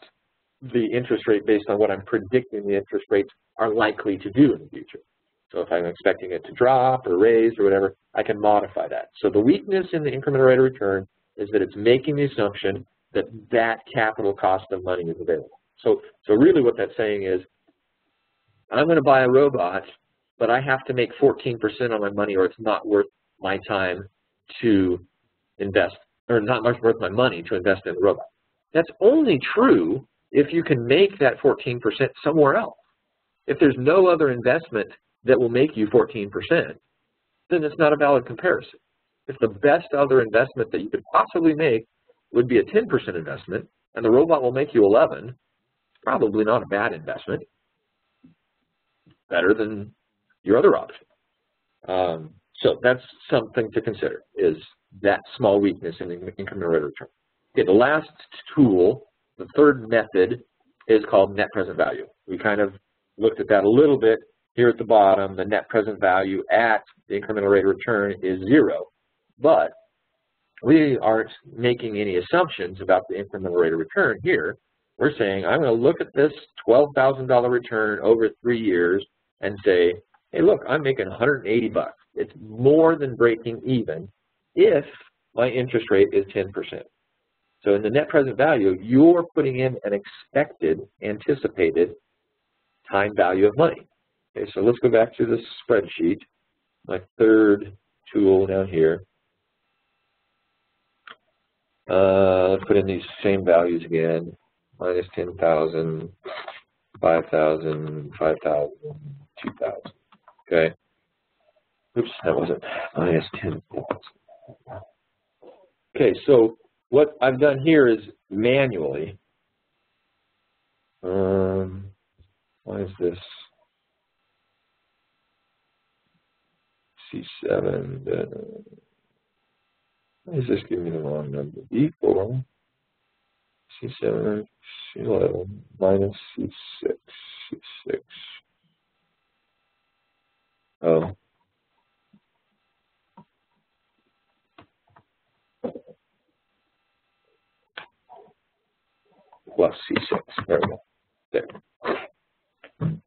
the interest rate based on what I'm predicting the interest rates are likely to do in the future. So if I'm expecting it to drop or raise or whatever, I can modify that. So the weakness in the incremental rate of return is that it's making the assumption that that capital cost of money is available. So really what that's saying is, I'm going to buy a robot, but I have to make 14% on my money or it's not worth my time to invest, or not much worth my money to invest in the robot. That's only true if you can make that 14% somewhere else. If there's no other investment that will make you 14%, then it's not a valid comparison. If the best other investment that you could possibly make would be a 10% investment, and the robot will make you 11, it's probably not a bad investment. Better than your other option. So that's something to consider, is that small weakness in the incremental rate of return. Okay, the last tool, the third method, is called net present value. We kind of looked at that a little bit here at the bottom. The net present value at the incremental rate of return is 0. But we aren't making any assumptions about the incremental rate of return here. We're saying, I'm going to look at this $12,000 return over 3 years and say, hey, look, I'm making 180 bucks. It's more than breaking even if my interest rate is 10%. So in the net present value, you're putting in an expected, anticipated time value of money. Okay, so let's go back to the spreadsheet, my third tool down here. Let's put in these same values again, minus 10,000, 5,000, 5,000, 2,000, okay? Oops, that wasn't minus 10,000. Okay, so what I've done here is manually, why is this C7, why is this giving me the wrong number? B4, C7, C11, minus C6, C6. Oh. Plus C6, there we go, there.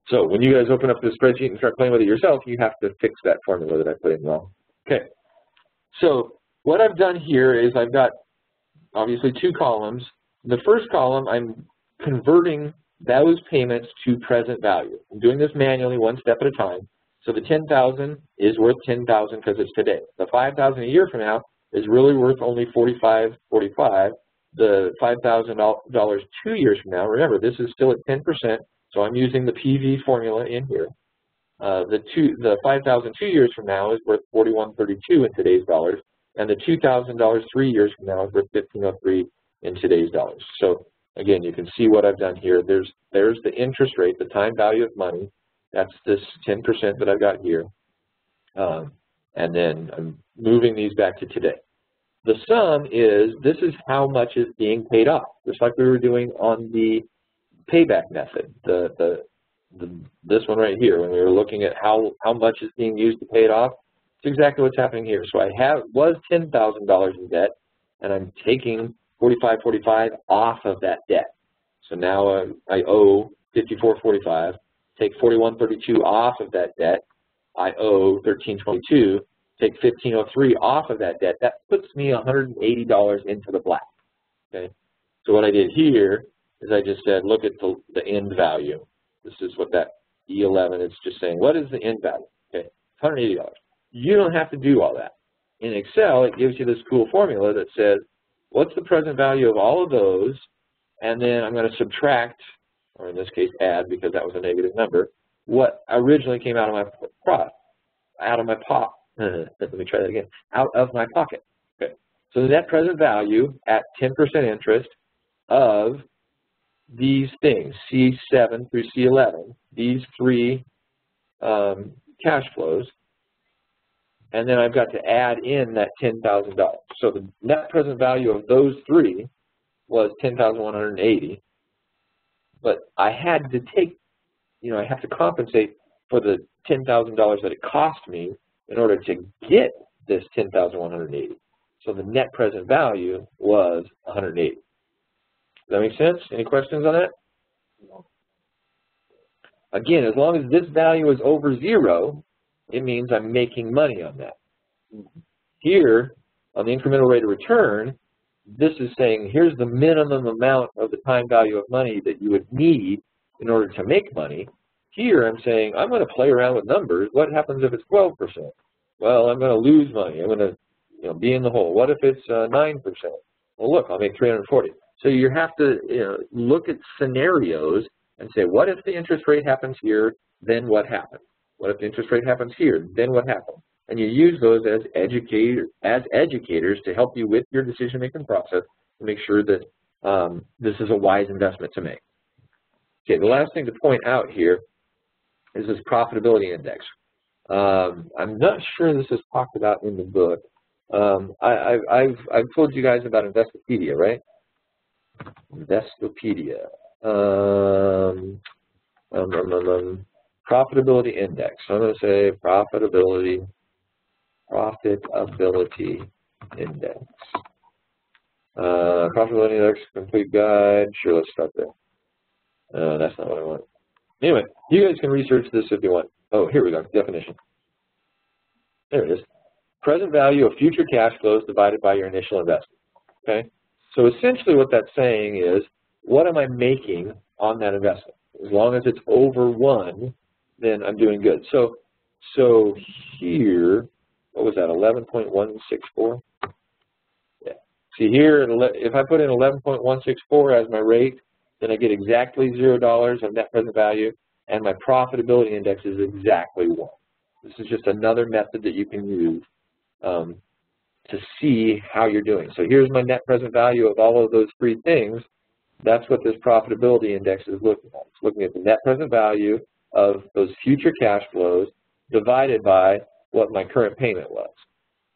So when you guys open up the spreadsheet and start playing with it yourself, you have to fix that formula that I put in wrong. Okay, so what I've done here is I've got obviously 2 columns. The first column, I'm converting those payments to present value. I'm doing this manually, 1 step at a time. So the 10,000 is worth 10,000 because it's today. The 5,000 a year from now is really worth only $45.45. The $5,000 2 years from now, remember, this is still at 10%, so I'm using the PV formula in here. The 5,000 2 years from now is worth $41.32 in today's dollars, and the $2,000 3 years from now is worth $15.03 in today's dollars. So again, you can see what I've done here. There's the interest rate, the time value of money. That's this 10% that I've got here, and then I'm moving these back to today. The sum is, this is how much is being paid off, just like we were doing on the payback method, this one right here, when we were looking at how much is being used to pay it off. It's exactly what's happening here. So I was $10,000 in debt, and I'm taking $45.45 off of that debt. So now I owe $54.45. Take $41.32 off of that debt. I owe $13.22. Take $15.03 off of that debt. That puts me $180 into the black. Okay. So what I did here is I just said, look at the end value. This is what that E11 is just saying. What is the end value? Okay, $180. You don't have to do all that. In Excel, it gives you this cool formula that says, what's the present value of all of those? And then I'm going to subtract, or in this case add, because that was a negative number, what originally came out of my Let me try that again. Out of my pocket. Okay. So the net present value at 10% interest of these things, C7 through C11, these 3 cash flows, and then I've got to add in that $10,000. So the net present value of those 3 was $10,180, but I had to take, I have to compensate for the $10,000 that it cost me in order to get this $10,180. So the net present value was $180. Does that make sense? Any questions on that? Again, as long as this value is over 0, it means I'm making money on that. Here, on the incremental rate of return, this is saying here's the minimum amount of the time value of money that you would need in order to make money. Here, I'm saying I'm going to play around with numbers. What happens if it's 12%? Well, I'm going to lose money. I'm going to be in the hole. What if it's 9%? Well, look, I'll make 340. So you have to look at scenarios and say, what if the interest rate happens here? then what happens? What if the interest rate happens here? Then what happens? And you use those as educators to help you with your decision-making process to make sure that this is a wise investment to make. Okay, the last thing to point out here is this profitability index. I'm not sure this is talked about in the book. I've told you guys about Investopedia, right? Investopedia. Profitability index. So I'm going to say profitability index. Profitability index, complete guide. Sure, let's start there. That's not what I want. Anyway, you guys can research this if you want. Oh, here we go. Definition. There it is. Present value of future cash flows divided by your initial investment. Okay? So essentially what that's saying is, what am I making on that investment? As long as it's over 1, then I'm doing good. So here, what was that, 11.164? Yeah. See here, if I put in 11.164 as my rate, then I get exactly $0 of net present value, and my profitability index is exactly 1. This is just another method that you can use to see how you're doing. So here's my net present value of all of those 3 things. That's what this profitability index is looking at. It's looking at the net present value of those future cash flows divided by what my current payment was.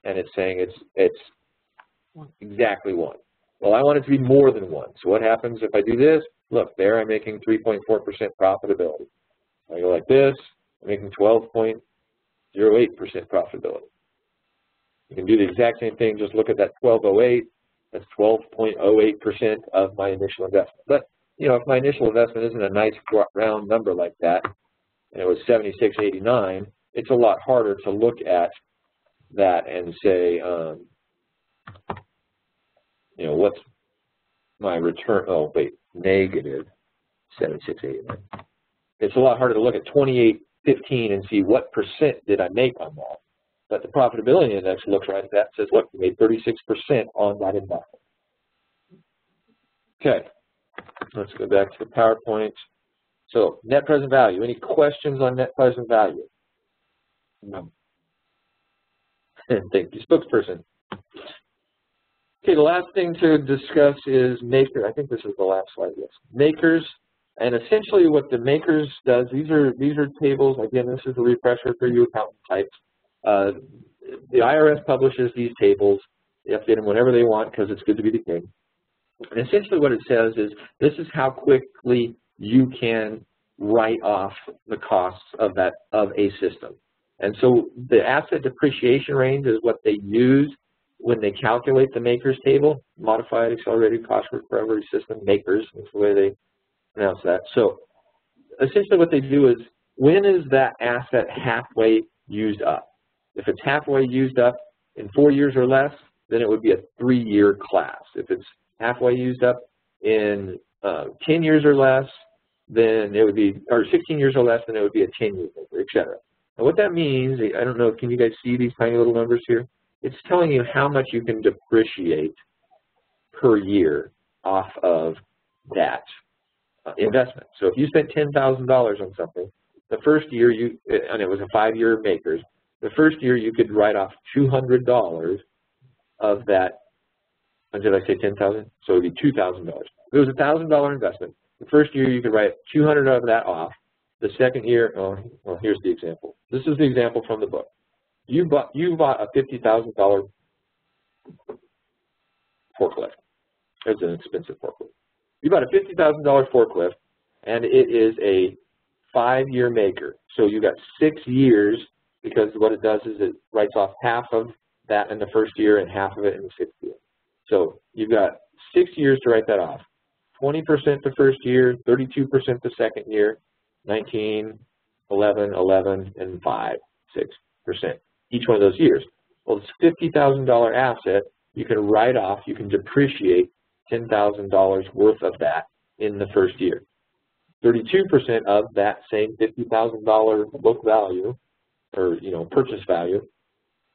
And it's saying it's exactly 1. Well, I want it to be more than 1. So what happens if I do this? Look, there I'm making 3.4% profitability. I go like this, I'm making 12.08% profitability. You can do the exact same thing, just look at that 1208. That's 12.08% of my initial investment. But, you know, if my initial investment isn't a nice round number like that, and it was 76.89, it's a lot harder to look at that and say, you know, what's my return? Oh, wait, negative 76.89. It's a lot harder to look at 28.15 and see what percent did I make on that. But the profitability index looks right at that and says, look, you made 36% on that investment. Okay, let's go back to the PowerPoint. So net present value. Any questions on net present value? No. Thank you, spokesperson. Okay, the last thing to discuss is maker. I think this is the last slide. Yes, makers. And essentially, what the makers does. These are tables. Again, this is a refresher for you accountant types. The IRS publishes these tables. They update them whenever they want because it's good to be the king. And essentially what it says is this is how quickly you can write off the costs of a system. And so the asset depreciation range is what they use when they calculate the makers table, modified accelerated cost recovery system, makers, that's the way they pronounce that. So essentially what they do is, when is that asset halfway used up? If it's halfway used up in 4 years or less, then it would be a 3-year class. If it's halfway used up in 10 years or less, then it would be, or 16 years or less, then it would be a 10-year, et cetera. And what that means, I don't know, can you guys see these tiny little numbers here? It's telling you how much you can depreciate per year off of that investment. So if you spent $10,000 on something, the first year and it was a 5-year makers, the first year you could write off $200 of that. Did I say 10,000? So it would be $2,000. If it was a $1,000 investment, the first year you could write 200 of that off. The second year, oh, well, here's the example. This is the example from the book. You bought a $50,000 forklift. It's an expensive forklift. You bought a $50,000 forklift, and it is a 5-year maker. So you got 6 years, because what it does is it writes off half of that in the first year and half of it in the 6th year. So you've got 6 years to write that off. 20% the first year, 32% the second year, 19, 11, 11, and 5, 6%. Each one of those years. Well, this $50,000 asset, you can write off, you can depreciate $10,000 worth of that in the first year. 32% of that same $50,000 book value, or purchase value,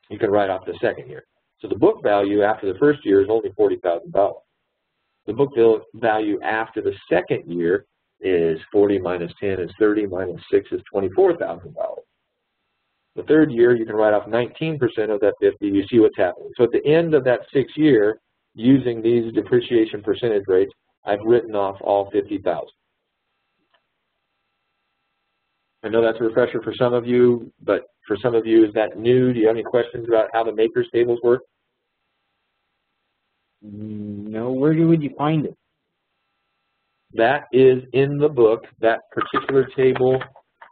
you can write off the second year. So the book value after the first year is only $40,000. The book value after the second year is 40 minus 10 is 30 minus 6 is $24,000. The third year, you can write off 19% of that 50. You see what's happening. So at the end of that 6th year, using these depreciation percentage rates, I've written off all 50,000. I know that's a refresher for some of you, but for some of you, is that new? Do you have any questions about how the makers tables work? No, where would you find it? That is in the book. That particular table,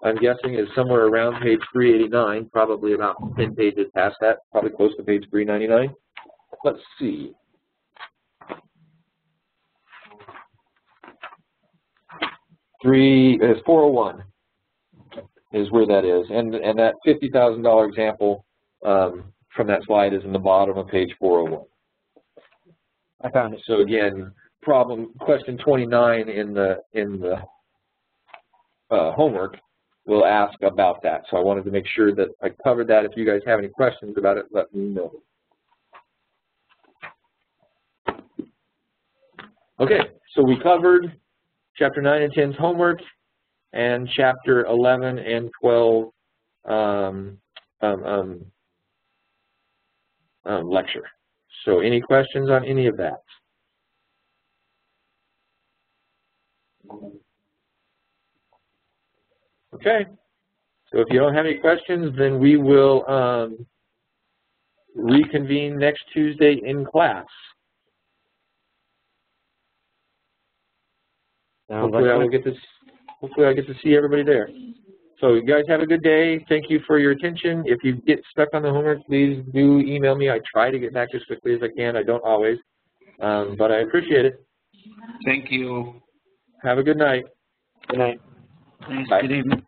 I'm guessing, is somewhere around page 389, probably about 10 pages past that, probably close to page 399. Let's see. It's 401 is where that is, and that $50,000 example from that slide is in the bottom of page 401. I found it. So again, question 29 in the homework will ask about that. So I wanted to make sure that I covered that. If you guys have any questions about it, let me know. Okay, so we covered Chapter 9 and 10's homework and Chapter 11 and 12 lecture. So any questions on any of that? Okay, so if you don't have any questions, then we will reconvene next Tuesday in class. Hopefully I get to see everybody there. So you guys have a good day. Thank you for your attention. If you get stuck on the homework, please do email me. I try to get back as quickly as I can. I don't always, but I appreciate it. Thank you. Have a good night. Good night. Thanks. Bye. Good evening.